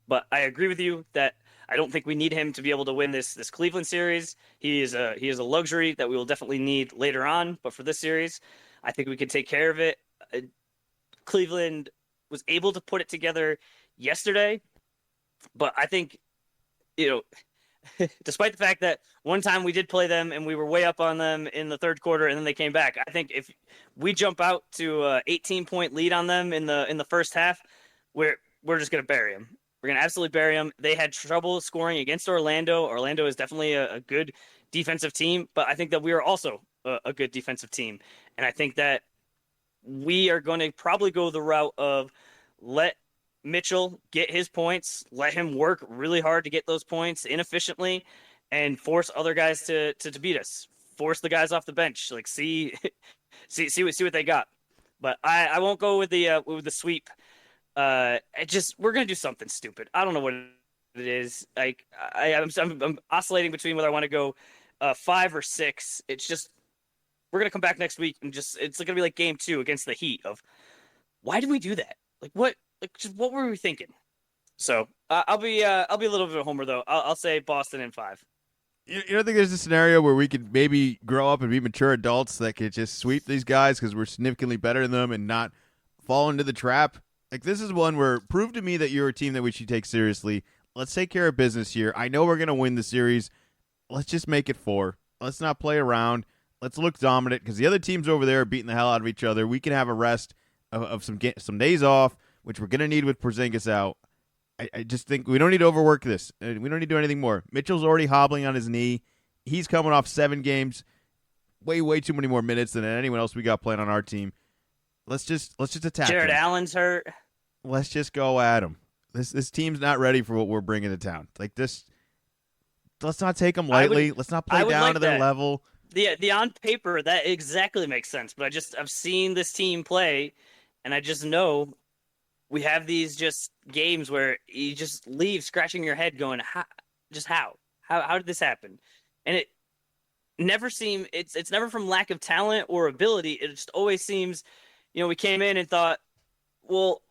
But I agree with you that I don't think we need him to be able to win this Cleveland series. He is a luxury that we will definitely need later on, but for this series, I think we can take care of it. Cleveland was able to put it together yesterday, but I think, you know, despite the fact that one time we did play them and we were way up on them in the third quarter and then they came back, I think if we jump out to a 18-point lead on them in the first half, we're just going to bury them. We're going to absolutely bury them. They had trouble scoring against Orlando. Orlando is definitely a good defensive team, but I think that we are also a good defensive team. And I think that we are going to probably go the route of let Mitchell get his points, let him work really hard to get those points inefficiently, and force other guys to beat us. Force the guys off the bench. Like see what they got. But I won't go with the sweep. We're gonna do something stupid. I don't know what it is. Like I'm oscillating between whether I want to go 5 or 6. It's just we're gonna come back next week and it's gonna be like game 2 against the Heat of why did we do that? Like what? Like just what were we thinking? So I'll be a little bit of a homer though. I'll say Boston in 5. You don't think there's a scenario where we could maybe grow up and be mature adults that could just sweep these guys because we're significantly better than them and not fall into the trap? Like, this is one where prove to me that you're a team that we should take seriously. Let's take care of business here. I know we're going to win the series. Let's just make it 4. Let's not play around. Let's look dominant because the other teams over there are beating the hell out of each other. We can have a rest of some days off, which we're going to need with Porzingis out. I just think we don't need to overwork this. We don't need to do anything more. Mitchell's already hobbling on his knee. He's coming off 7 games, way too many more minutes than anyone else we got playing on our team. Let's just attack. Jared him. Allen's hurt. Let's just go at him. This team's not ready for what we're bringing to town. Like this, let's not take them lightly. Let's not play down to their level. The on paper that exactly makes sense, but I've seen this team play, and I just know we have these just games where you just leave scratching your head, going, how did this happen? And it never seems it's never from lack of talent or ability. It just always seems, we came in and thought, well,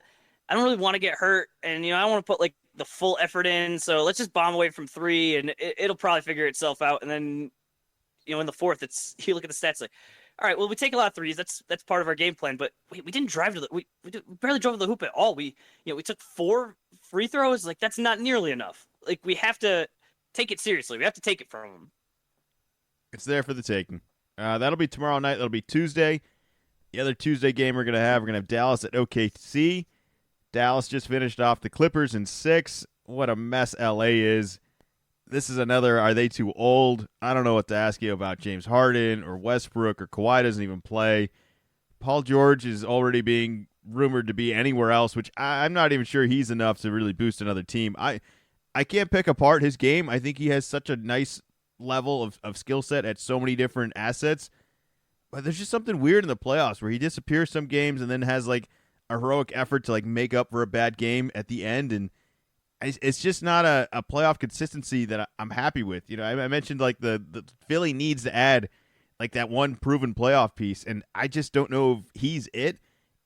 I don't really want to get hurt, and I don't want to put like the full effort in, so let's just bomb away from 3, and it'll probably figure itself out. And then, in the fourth, you look at the stats like, all right, well, we take a lot of threes. That's part of our game plan, but we didn't drive to we barely drove to the hoop at all. We took 4 free throws. Like that's not nearly enough. Like we have to take it seriously. We have to take it from them. It's there for the taking. That'll be tomorrow night. That'll be Tuesday. The other Tuesday game we're going to have Dallas at OKC. Dallas just finished off the Clippers in 6. What a mess LA is. This is another, are they too old? I don't know what to ask you about James Harden or Westbrook or Kawhi doesn't even play. Paul George is already being rumored to be anywhere else, which I'm not even sure he's enough to really boost another team. I can't pick apart his game. I think he has such a nice level of skill set at so many different assets. But there's just something weird in the playoffs where he disappears some games and then has like a heroic effort to like make up for a bad game at the end, and it's just not a playoff consistency that I'm happy with. I mentioned like the Philly needs to add like that one proven playoff piece, and I just don't know if he's it.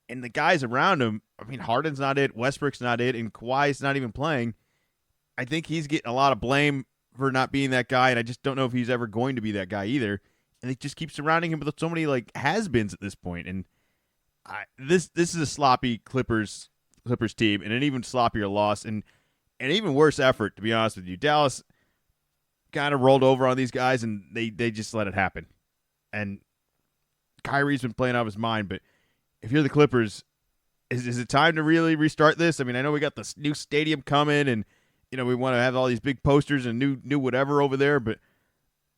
And the guys around him, I mean, Harden's not it, Westbrook's not it, and Kawhi's not even playing. I think he's getting a lot of blame for not being that guy, and I just don't know if he's ever going to be that guy either. And they just keep surrounding him with so many like has-beens at this point. And this is a sloppy Clippers team, and an even sloppier loss, and an even worse effort, to be honest with you. Dallas kind of rolled over on these guys, and they just let it happen. And Kyrie's been playing out of his mind, but if you're the Clippers, is it time to really restart this? I mean, I know we got this new stadium coming, and we want to have all these big posters and new whatever over there, but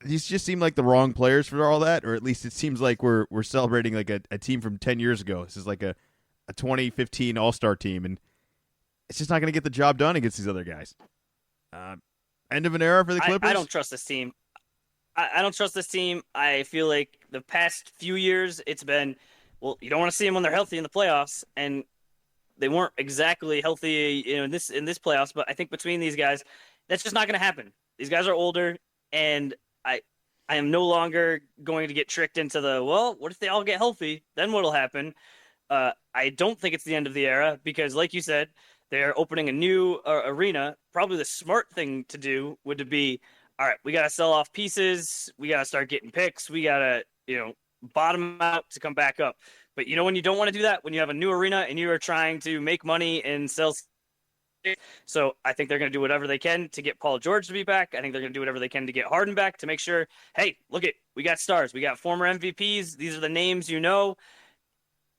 these just seem like the wrong players for all that, or at least it seems like we're celebrating like a team from 10 years ago. This is like a a 2015 All-Star team, and it's just not going to get the job done against these other guys. End of an era for the Clippers? I don't trust this team. I don't trust this team. I feel like the past few years it's been, well, you don't want to see them when they're healthy in the playoffs, and they weren't exactly healthy, in this playoffs. But I think between these guys, that's just not going to happen. These guys are older, and I am no longer going to get tricked into what if they all get healthy? Then what'll happen? I don't think it's the end of the era because, like you said, they're opening a new arena. Probably the smart thing to do would be, all right, we got to sell off pieces. We got to start getting picks. We got to, bottom out to come back up. But when you don't want to do that, when you have a new arena and you are trying to make money and sell. So I think they're going to do whatever they can to get Paul George to be back. I think they're going to do whatever they can to get Harden back to make sure, hey, look we got stars. We got former MVPs. These are the names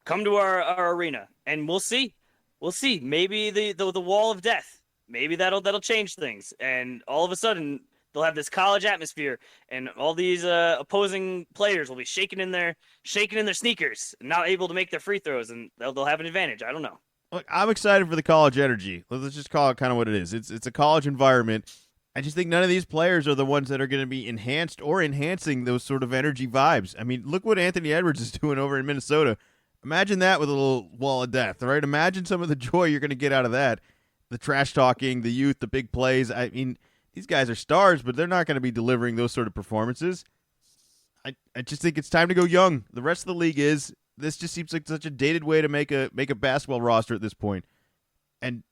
Come to our arena, and we'll see. We'll see. Maybe the wall of death. Maybe that'll change things, and all of a sudden they'll have this college atmosphere, and all these opposing players will be shaking in their sneakers, not able to make their free throws, and they'll have an advantage. I don't know. Look, I'm excited for the college energy. Let's just call it kind of what it is. It's a college environment. I just think none of these players are the ones that are going to be enhanced or enhancing those sort of energy vibes. I mean, look what Anthony Edwards is doing over in Minnesota. Imagine that with a little wall of death, right? Imagine some of the joy you're going to get out of that. The trash talking, the youth, the big plays. I mean, these guys are stars, but they're not going to be delivering those sort of performances. I just think it's time to go young. The rest of the league is. This just seems like such a dated way to make a basketball roster at this point. And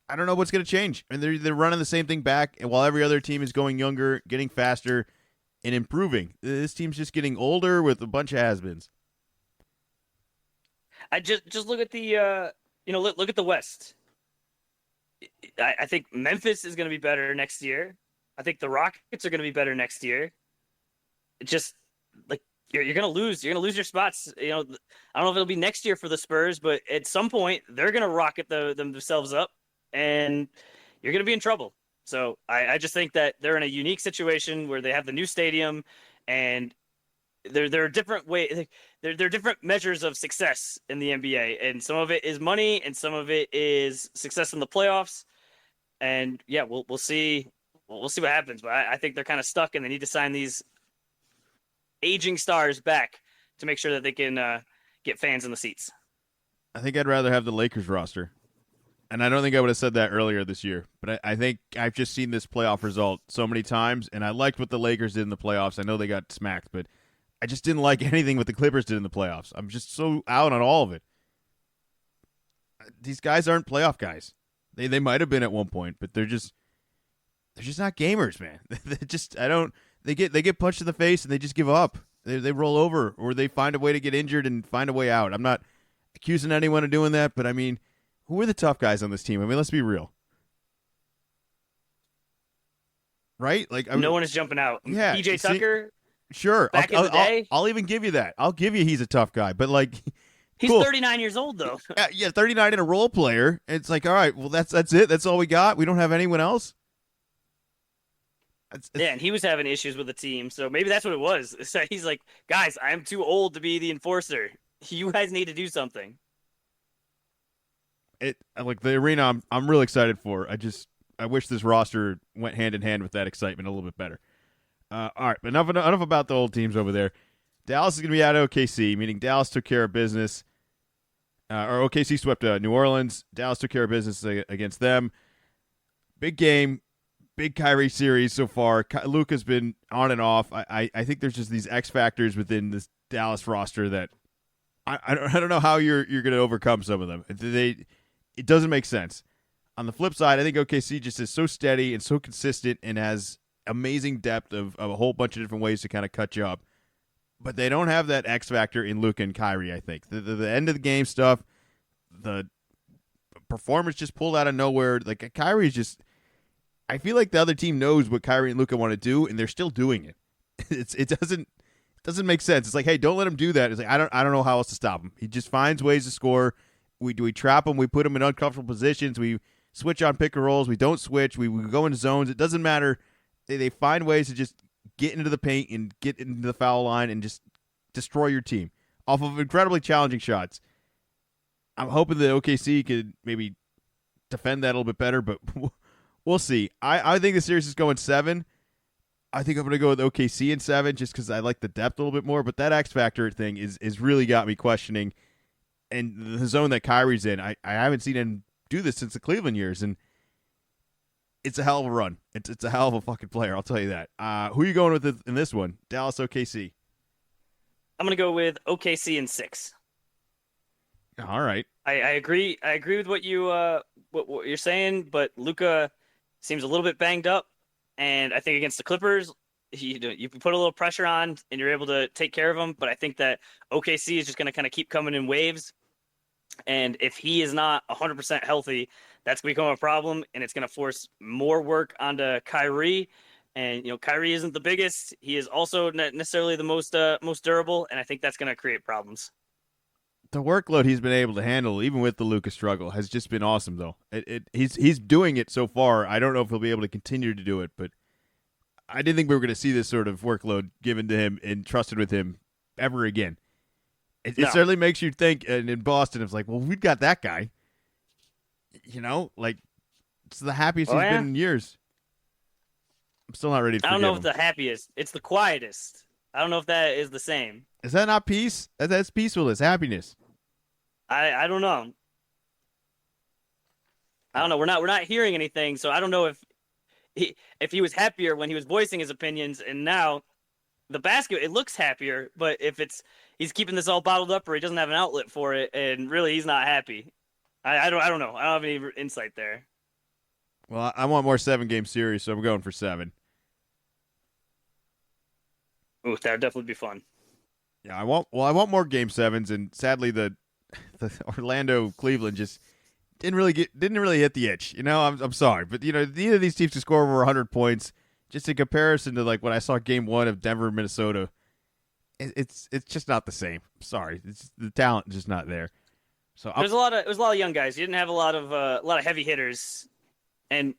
I don't know what's going to change. And they're running the same thing back, and while every other team is going younger, getting faster, and improving. This team's just getting older with a bunch of has-beens. I just look at the look at the West. I think Memphis is going to be better next year. I think the Rockets are going to be better next year. It just like you're going to lose. You're going to lose your spots. I don't know if it'll be next year for the Spurs, but at some point they're going to rocket themselves up, and you're going to be in trouble. So I just think that they're in a unique situation where they have the new stadium, and there are different ways. There are different measures of success in the NBA, and some of it is money, and some of it is success in the playoffs. And yeah, we'll see. We'll see what happens. But I think they're kind of stuck, and they need to sign these aging stars back to make sure that they can get fans in the seats. I think I'd rather have the Lakers roster. And I don't think I would have said that earlier this year, but I think I've just seen this playoff result so many times, and I liked what the Lakers did in the playoffs. I know they got smacked, but I just didn't like anything what the Clippers did in the playoffs. I'm just so out on all of it. These guys aren't playoff guys. They might have been at one point, but they're just not gamers, man. They get punched in the face and they just give up. They roll over, or they find a way to get injured and find a way out. I'm not accusing anyone of doing that, but I mean, who are the tough guys on this team? I mean, let's be real. Right? Like, no one is jumping out. Yeah, PJ Tucker. Sure. Back in the day. I'll even give you that. I'll give you he's a tough guy, but like, he's cool. 39 years old though. Yeah, 39 and a role player. It's like, all right, well that's it. That's all we got. We don't have anyone else. Yeah, and he was having issues with the team, so maybe that's what it was. So he's like, guys, I'm too old to be the enforcer. You guys need to do something. Like the arena I'm really excited for. I wish this roster went hand in hand with that excitement a little bit better. All right, but enough about the old teams over there. Dallas is going to be out of OKC, meaning Dallas took care of business. Or OKC swept New Orleans. Dallas took care of business against them. Big game, big Kyrie series so far. Luka's been on and off. I think there's just these X factors within this Dallas roster that I don't know how you're going to overcome some of them. It doesn't make sense. On the flip side, I think OKC just is so steady and so consistent and has amazing depth of a whole bunch of different ways to kind of cut you up. But they don't have that X factor in Luka and Kyrie, I think. The end of the game stuff, the performance just pulled out of nowhere. Like, Kyrie's just... I feel like the other team knows what Kyrie and Luka want to do, and they're still doing it. It doesn't make sense. It's like, hey, don't let him do that. It's like, I don't know how else to stop him. He just finds ways to score. We trap him. We put him in uncomfortable positions. We switch on pick and rolls. We don't switch. We go into zones. It doesn't matter. They find ways to just get into the paint and get into the foul line and just destroy your team off of incredibly challenging shots. I'm hoping that OKC could maybe defend that a little bit better, but we'll see. I think the series is going 7. I think I'm going to go with OKC in 7 just because I like the depth a little bit more. But that X Factor thing is really got me questioning. And the zone that Kyrie's in, I haven't seen him do this since the Cleveland years. And it's a hell of a run. It's a hell of a fucking player, I'll tell you that. Who are you going with in this one? Dallas, OKC? I'm gonna go with OKC in 6. All right. I agree. I agree with what you're saying, but Luka seems a little bit banged up, and I think against the Clippers, you put a little pressure on, and you're able to take care of them. But I think that OKC is just going to kind of keep coming in waves, and if he is not 100% healthy, that's going to become a problem, and it's going to force more work onto Kyrie. And Kyrie isn't the biggest. He is also not necessarily the most durable, and I think that's going to create problems. The workload he's been able to handle, even with the Lucas struggle, has just been awesome. Though he's doing it so far. I don't know if he'll be able to continue to do it, but I didn't think we were going to see this sort of workload given to him and trusted with him ever again. It certainly makes you think. And in Boston, it's like, well, we've got that guy. Like it's the happiest he's been in years. I'm still not ready to. I don't know if him. the happiest. It's the quietest. I don't know if that is the same. Is that not peace? That's peacefulness, happiness. I don't know. I don't know. We're not hearing anything, so I don't know if he was happier when he was voicing his opinions, and now the basket it looks happier. But if he's keeping this all bottled up, or he doesn't have an outlet for it, and really he's not happy. I don't know. I don't have any insight there. Well, I want more 7-game series, so I'm going for 7. Ooh, that would definitely be fun. Yeah, I want more Game 7s, and sadly the Orlando Cleveland just didn't really hit the itch. I'm sorry, but neither of these teams to score over 100 points. Just in comparison to like when I saw Game 1 of Denver Minnesota, it's just not the same. Sorry, the talent is just not there. So it was a lot of young guys. You didn't have a lot of heavy hitters. And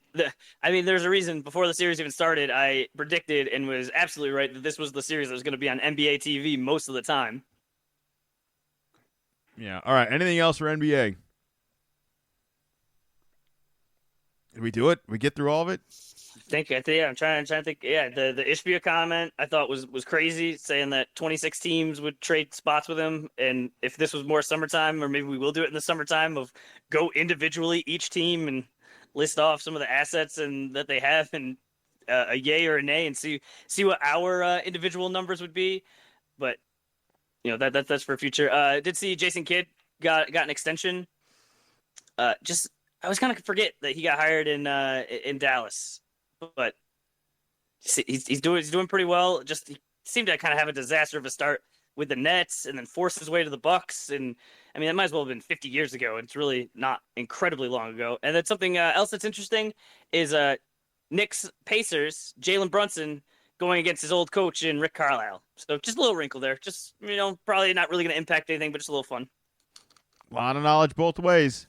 there's a reason before the series even started, I predicted and was absolutely right that this was the series that was going to be on NBA TV most of the time. Yeah. All right. Anything else for NBA? Did we do it? We get through all of it? I'm trying to think. Yeah, the Ishbia comment I thought was crazy, saying that 26 teams would trade spots with him, and if this was more summertime, or maybe we will do it in the summertime, of go individually each team and list off some of the assets and that they have, and a yay or a nay, and see what our individual numbers would be. But that's for future. I did see Jason Kidd got an extension. I was kind of forget that he got hired in Dallas, but he's doing pretty well. Just he seemed to kind of have a disaster of a start with the Nets, and then forced his way to the Bucks. And that might as well have been 50 years ago. It's really not incredibly long ago. And then something else that's interesting is Knicks Pacers, Jalen Brunson going against his old coach in Rick Carlisle. So just a little wrinkle there. Just probably not really going to impact anything, but just a little fun. A lot of knowledge both ways.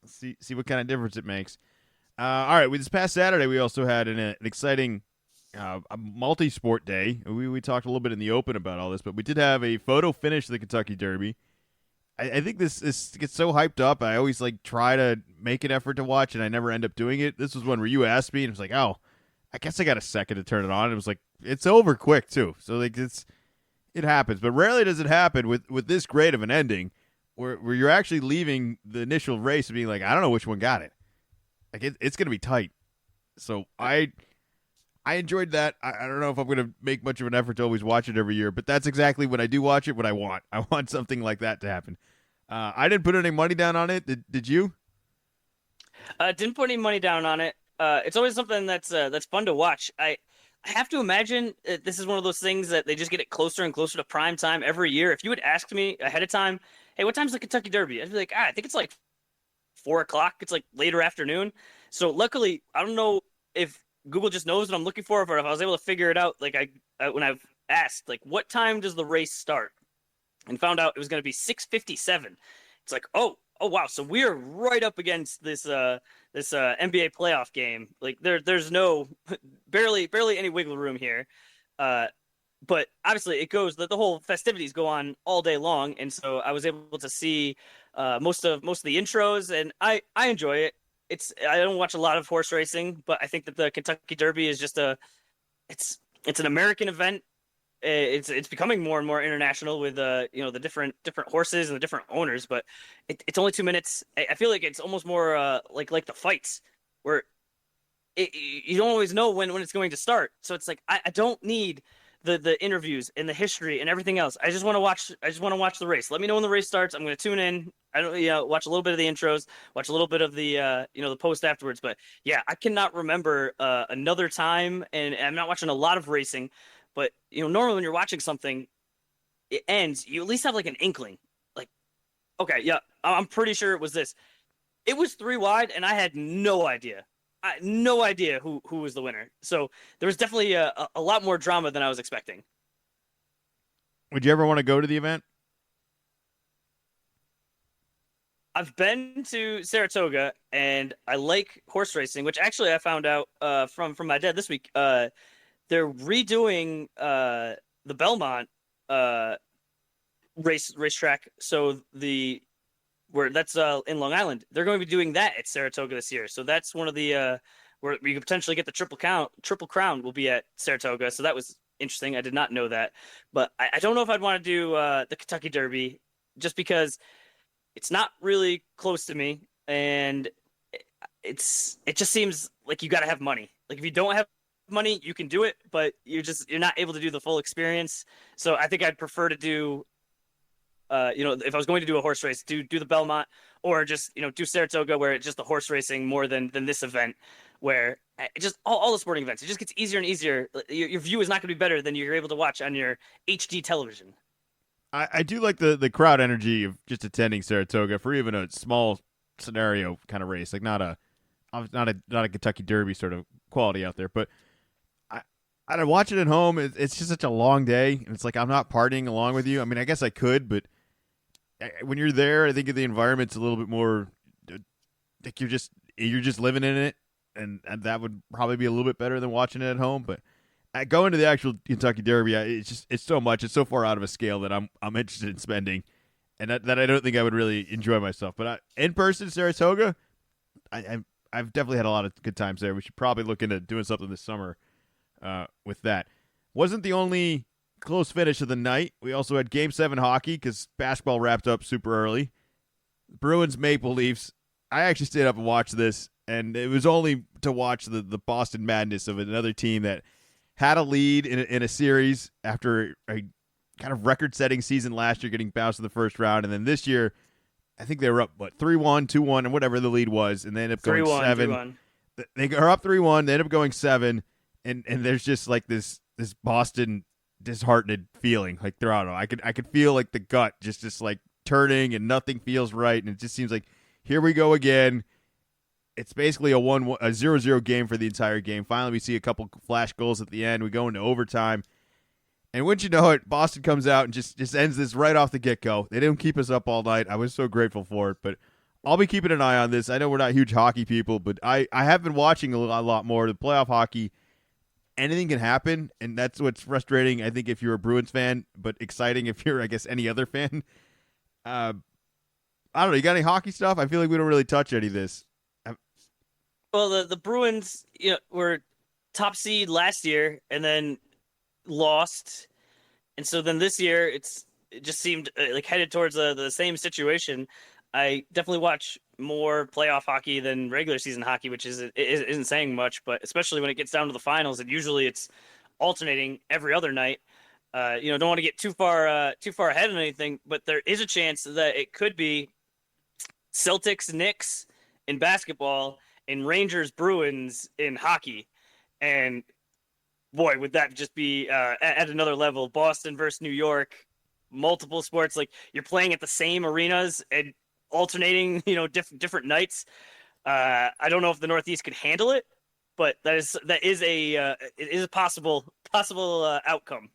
See what kind of difference it makes. All right, this past Saturday we also had an exciting a multi-sport day. We talked a little bit in the open about all this, but we did have a photo finish of the Kentucky Derby. I think this gets so hyped up. I always try to make an effort to watch, and I never end up doing it. This was one where you asked me, and it was like, oh, I guess I got a second to turn it on. It was like it's over quick too. So it happens, but rarely does it happen with this great of an ending, where you're actually leaving the initial race and being like, I don't know which one got it. It's going to be tight. So I enjoyed that. I don't know if I'm going to make much of an effort to always watch it every year, but that's exactly when I do watch it, what I want. I want something like that to happen. I didn't put any money down on it. Did you? Didn't put any money down on it. It's always something that's fun to watch. I have to imagine this is one of those things that they just get it closer and closer to prime time every year. If you had asked me ahead of time, hey, what time's the Kentucky Derby? I'd be like, I think it's like 4:00. It's like later afternoon. So luckily, I don't know if Google just knows what I'm looking for, or if I was able to figure it out. When I've asked, what time does the race start, and found out it was going to be 6:57. It's like, oh wow, so we're right up against this NBA playoff game. There's no barely any wiggle room here. but obviously it goes the whole festivities go on all day long, and so I was able to see most of the intros, and I enjoy it. I don't watch a lot of horse racing, but I think that the Kentucky Derby is just it's an American event. It's becoming more and more international with the different horses and the different owners, but it's only 2 minutes. I feel like it's almost more like the fights where you don't always know when it's going to start. So it's like I don't need the interviews and the history and everything else. I just want to watch. I just want to watch the race. Let me know when the race starts. I'm going to tune in. I don't watch a little bit of the intros, watch a little bit of the the post afterwards. But yeah, I cannot remember another time, and I'm not watching a lot of racing. But normally when you're watching something, it ends. You at least have like an inkling. Like, okay, yeah, I'm pretty sure it was this. It was three wide, and I had no idea. I had no idea who was the winner. So there was definitely a lot more drama than I was expecting. Would you ever want to go to the event? I've been to Saratoga, and I like horse racing, which actually I found out from my dad this week. They're redoing the Belmont uh, racetrack, so the where that's in Long Island. They're going to be doing that at Saratoga this year. So that's one of the where we could potentially get the triple crown will be at Saratoga. So that was interesting. I did not know that, but I don't know if I'd want to do the Kentucky Derby just because it's not really close to me, and it just seems like you got to have money. Like if you don't have money, you can do it, but you're not able to do the full experience. So I think I'd prefer to do if I was going to do a horse race, do the Belmont or just do Saratoga where it's just the horse racing more than this event where it just all the sporting events it just gets easier and easier. Your view is not going to be better than you're able to watch on your HD television. I do like the crowd energy of just attending Saratoga for even a small scenario kind of race, like not a Kentucky Derby sort of quality out there, but I watch it at home. It's just such a long day, and it's like I'm not partying along with you. I mean, I guess I could, but when you're there, I think the environment's a little bit more like you're just living in it, and that would probably be a little bit better than watching it at home. But going to the actual Kentucky Derby, it's so much, it's so far out of a scale that I'm interested in spending, and that I don't think I would really enjoy myself. But in person, Saratoga, I've definitely had a lot of good times there. We should probably look into doing something this summer with that. Wasn't the only close finish of the night. We also had Game 7 hockey because basketball wrapped up super early. Bruins Maple Leafs. I actually stayed up and watched this, and it was only to watch the Boston madness of another team that had a lead in a series after a kind of record-setting season last year, getting bounced in the first round, and then this year, I think they were up 3-1, 2-1, and whatever the lead was, and they ended up going 3-1, 7. 3-1. They are up 3-1. They end up going 7, and there's just like this Boston disheartened feeling like throughout it. I could feel like the gut just like turning, and nothing feels right, and it just seems like here we go again. It's basically a 0-0 game for the entire game. Finally, we see a couple flash goals at the end. We go into overtime, and wouldn't you know it, Boston comes out and just ends this right off the get-go. They didn't keep us up all night. I was so grateful for it, but I'll be keeping an eye on this. I know we're not huge hockey people, but I have been watching a lot more. The playoff hockey, anything can happen, and that's what's frustrating, I think, if you're a Bruins fan, but exciting if you're, I guess, any other fan. I don't know. You got any hockey stuff? I feel like we don't really touch any of this. Well, the Bruins were top seed last year and then lost, and so then this year it just seemed like headed towards the same situation. I definitely watch more playoff hockey than regular season hockey, which isn't saying much, but especially when it gets down to the finals, and usually it's alternating every other night. Don't want to get too far ahead on anything, but there is a chance that it could be Celtics Knicks in basketball and Rangers Bruins in hockey, and boy, would that just be at another level. Boston versus New York, multiple sports, like you're playing at the same arenas and alternating, different nights. I don't know if the Northeast could handle it, but that is it is a possible outcome.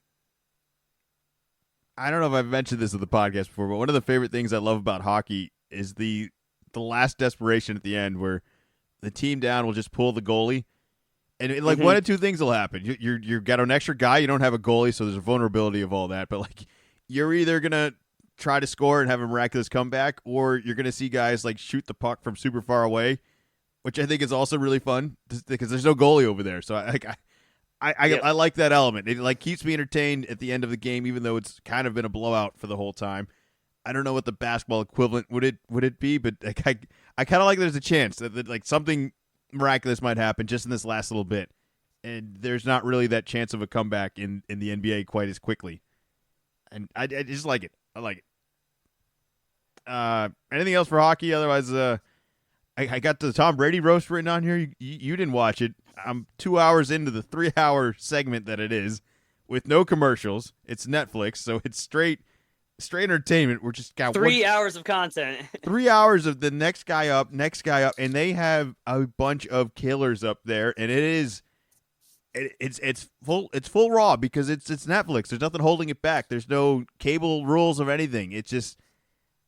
I don't know if I've mentioned this in the podcast before, but one of the favorite things I love about hockey is the last desperation at the end where the team down will just pull the goalie. And like one of two things will happen. You got an extra guy. You don't have a goalie, so there's a vulnerability of all that. But like, you're either gonna try to score and have a miraculous comeback, or you're gonna see guys like shoot the puck from super far away, which I think is also really fun because there's no goalie over there. So I like that element. It like keeps me entertained at the end of the game, even though it's kind of been a blowout for the whole time. I don't know what the basketball equivalent would it be, but like, I kind of like there's a chance that like something miraculous might happen just in this last little bit, and there's not really that chance of a comeback in the NBA quite as quickly, and I just like it. I like it. Anything else for hockey? Otherwise, I got the Tom Brady roast written on here. You didn't watch it. I'm 2 hours into the 3-hour segment that it is, with no commercials. It's Netflix, so it's straight entertainment. We're just got 3 hours of content. 3 hours of the next guy up, and they have a bunch of killers up there, and it's full raw because it's Netflix. There's nothing holding it back. There's no cable rules of anything. It's just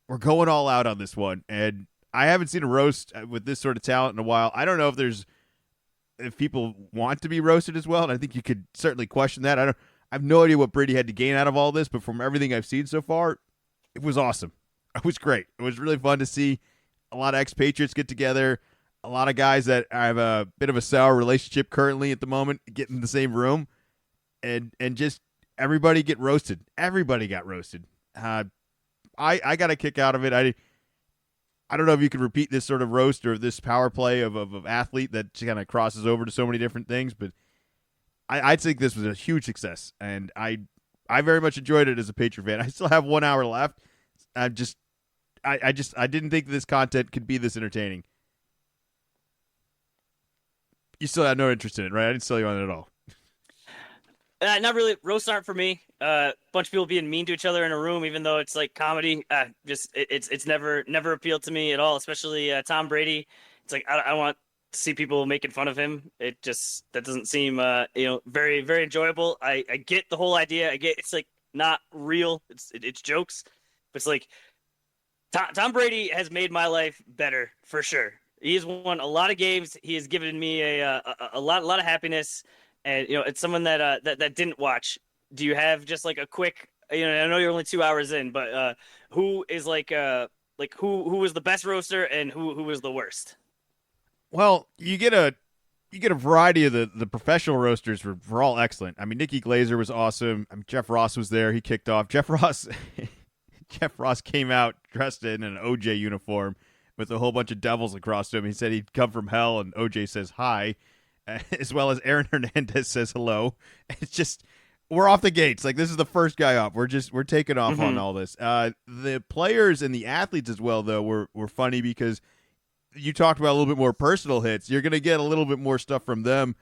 we're going all out on this one, and I haven't seen a roast with this sort of talent in a while. I don't know if people want to be roasted as well, and I think you could certainly question that. I have no idea what Brady had to gain out of all this, but from everything I've seen so far, it was awesome. It was great. It was really fun to see a lot of expatriates get together, a lot of guys that have a bit of a sour relationship currently at the moment get in the same room, and just everybody get roasted. Everybody got roasted. I got a kick out of it. I don't know if you could repeat this sort of roast or this power play of athlete that kind of crosses over to so many different things, but I think this was a huge success, and I very much enjoyed it as a Patriot fan. I still have 1 hour left. I didn't think this content could be this entertaining. You still had no interest in it, right? I didn't sell you on it at all. Not really. Roasts aren't for me. Bunch of people being mean to each other in a room, even though it's like comedy. It's never appealed to me at all. Especially Tom Brady. It's like I want to see people making fun of him. That doesn't seem very very enjoyable. I get the whole idea. I get it's like not real. It's jokes, but it's like Tom Brady has made my life better for sure. He has won a lot of games. He has given me a lot of happiness. And it's someone that didn't watch. Do you have just like a quick? I know you're only 2 hours in, but who is like who was the best roaster and who was the worst? Well, you get a variety of the professional roasters were all excellent. I mean, Nikki Glazer was awesome. I mean, Jeff Ross was there. He kicked off. Jeff Ross came out dressed in an OJ uniform with a whole bunch of devils across him. He said he'd come from hell, and OJ says hi. As well as Aaron Hernandez says hello. It's just we're off the gates. Like this is the first guy up. We're taking off on all this. The players and the athletes as well though were funny because you talked about a little bit more personal hits. You're gonna get a little bit more stuff from them.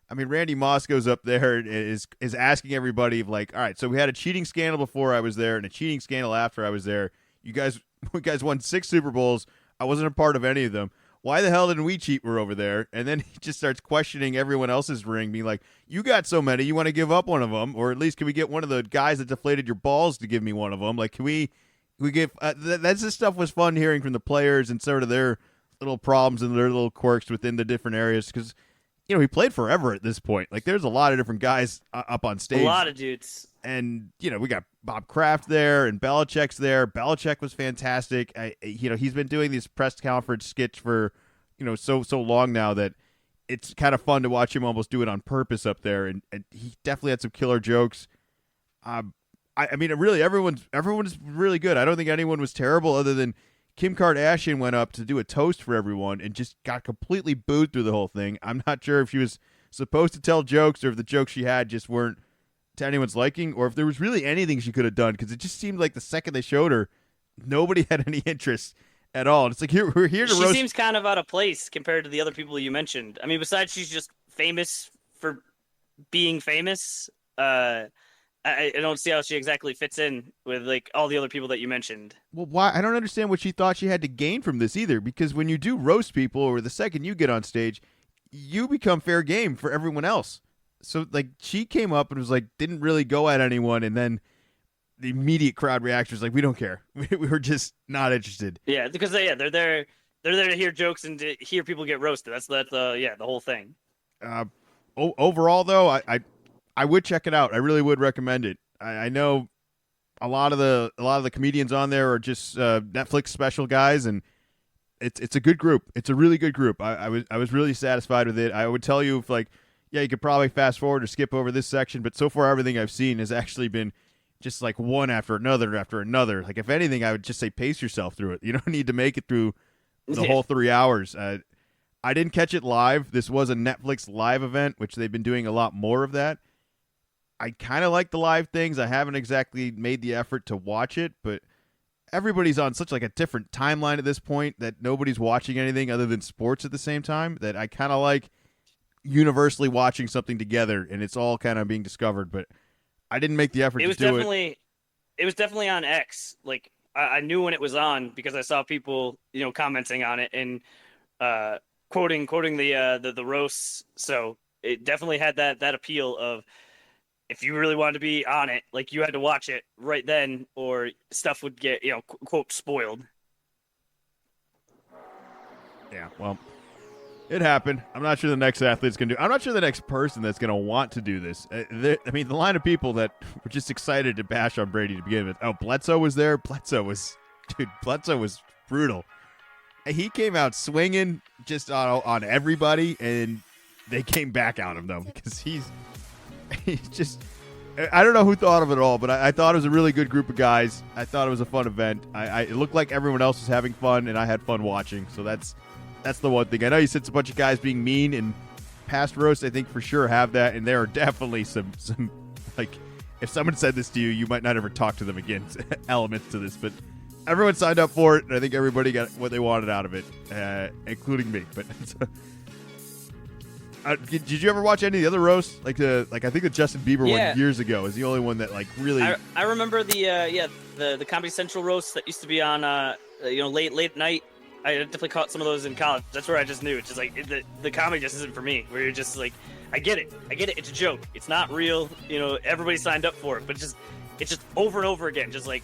I mean, Randy Moss goes up there and is asking everybody like, all right, so we had a cheating scandal before I was there and a cheating scandal after I was there. You guys won 6 Super Bowls. I wasn't a part of any of them. Why the hell didn't we cheat? We're over there. And then he just starts questioning everyone else's ring, being like, you got so many, you want to give up one of them? Or at least can we get one of the guys that deflated your balls to give me one of them? Like, can we give that's this stuff was fun hearing from the players and sort of their little problems and their little quirks within the different areas because, he played forever at this point. Like, there's a lot of different guys up on stage. A lot of dudes. And, we got Bob Kraft there and Belichick's there. Belichick was fantastic. He's been doing these press conference skits for, so long now that it's kind of fun to watch him almost do it on purpose up there. And he definitely had some killer jokes. I mean, really, everyone's really good. I don't think anyone was terrible other than Kim Kardashian went up to do a toast for everyone and just got completely booed through the whole thing. I'm not sure if she was supposed to tell jokes or if the jokes she had just weren't to anyone's liking, or if there was really anything she could have done, because it just seemed like the second they showed her, nobody had any interest at all. And it's like, we're here to roast. She seems kind of out of place compared to the other people you mentioned. I mean, besides she's just famous for being famous, I don't see how she exactly fits in with like all the other people that you mentioned. Well, why? I don't understand what she thought she had to gain from this either, because when you do roast people, or the second you get on stage, you become fair game for everyone else. So, like, she came up and was like, didn't really go at anyone, and then the immediate crowd reaction was like, we don't care. We were just not interested. Yeah, because they're there to hear jokes and to hear people get roasted. That's the whole thing. overall, though, I would check it out. I really would recommend it. I know a lot of the comedians on there are just Netflix special guys, and it's a good group. It's a really good group. I was really satisfied with it. I would tell you if like yeah, you could probably fast forward or skip over this section, but so far everything I've seen has actually been just like one after another after another. Like if anything, I would just say pace yourself through it. You don't need to make it through the whole 3 hours. I didn't catch it live. This was a Netflix live event, which they've been doing a lot more of that. I kind of like the live things. I haven't exactly made the effort to watch it, but everybody's on such like a different timeline at this point that nobody's watching anything other than sports at the same time that I kind of like universally watching something together and it's all kind of being discovered, but I didn't make the effort to do it. It was definitely on X. Like I knew when it was on because I saw people, commenting on it and quoting the roasts. So it definitely had that appeal of if you really wanted to be on it, like you had to watch it right then, or stuff would get quote spoiled. Yeah, well, it happened. I'm not sure the next athlete's going to do. I'm not sure the next person that's going to want to do this. The line of people that were just excited to bash on Brady to begin with. Oh, Bledsoe was there. Bledsoe was brutal. He came out swinging just on everybody, and they came back on him though because he's just. I don't know who thought of it all, but I thought it was a really good group of guys. I thought it was a fun event. It looked like everyone else was having fun, and I had fun watching. So that's the one thing. I know you said it's a bunch of guys being mean, and past roasts, I think for sure have that, and there are definitely some like if someone said this to you, you might not ever talk to them again. Elements to this, but everyone signed up for it, and I think everybody got what they wanted out of it, including me. But did you ever watch any of the other roasts? Like I think the Justin Bieber one years ago is the only one that like really. I remember the Comedy Central roasts that used to be on late at night. I definitely caught some of those in college. That's where I just knew it's just like the comedy just isn't for me. Where you're just like, I get it, it's a joke, it's not real. Everybody signed up for it, but it's just over and over again, just like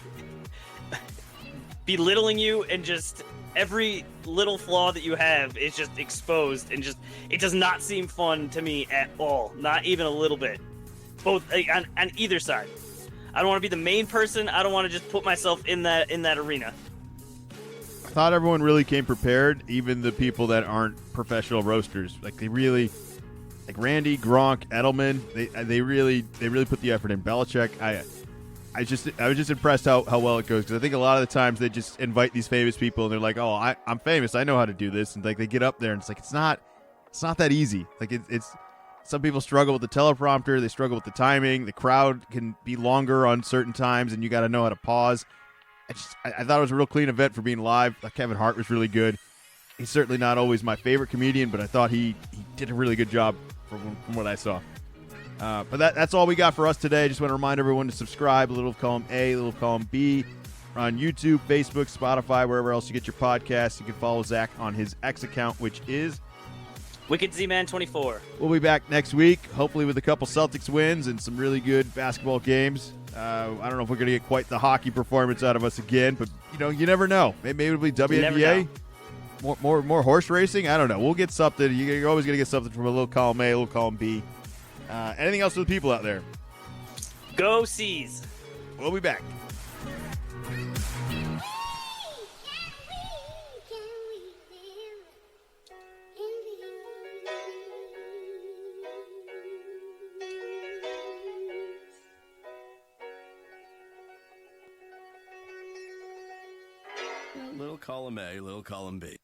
belittling you and just. Every little flaw that you have is just exposed and just it does not seem fun to me at all, not even a little bit. Both on either side. I don't want to be the main person. I don't want to just put myself in that arena. I thought everyone really came prepared, even the people that aren't professional roasters. Like they really, like Randy, Gronk, Edelman. They really put the effort in. Belichick, I was just impressed how well it goes because I think a lot of the times they just invite these famous people and they're like, oh, I'm famous, I know how to do this, and like they get up there and it's like it's not that easy. Like it's some people struggle with the teleprompter, they struggle with the timing, the crowd can be longer on certain times, and you got to know how to pause. I thought it was a real clean event for being live. Kevin Hart was really good. He's certainly not always my favorite comedian, but I thought he did a really good job from what I saw. But that's all we got for us today. Just want to remind everyone to subscribe. A little column A, a little column B. We're on YouTube, Facebook, Spotify, wherever else you get your podcasts. You can follow Zach on his X account, which is Wicked Z-Man 24. We'll be back next week, hopefully with a couple Celtics wins and some really good basketball games. I don't know if we're going to get quite the hockey performance out of us again, but you never know. Maybe it'll be WNBA. More horse racing. I don't know. We'll get something. You're always going to get something from a little column A, a little column B. Anything else for the people out there? Go Seas. We'll be back. Little column A, little column B.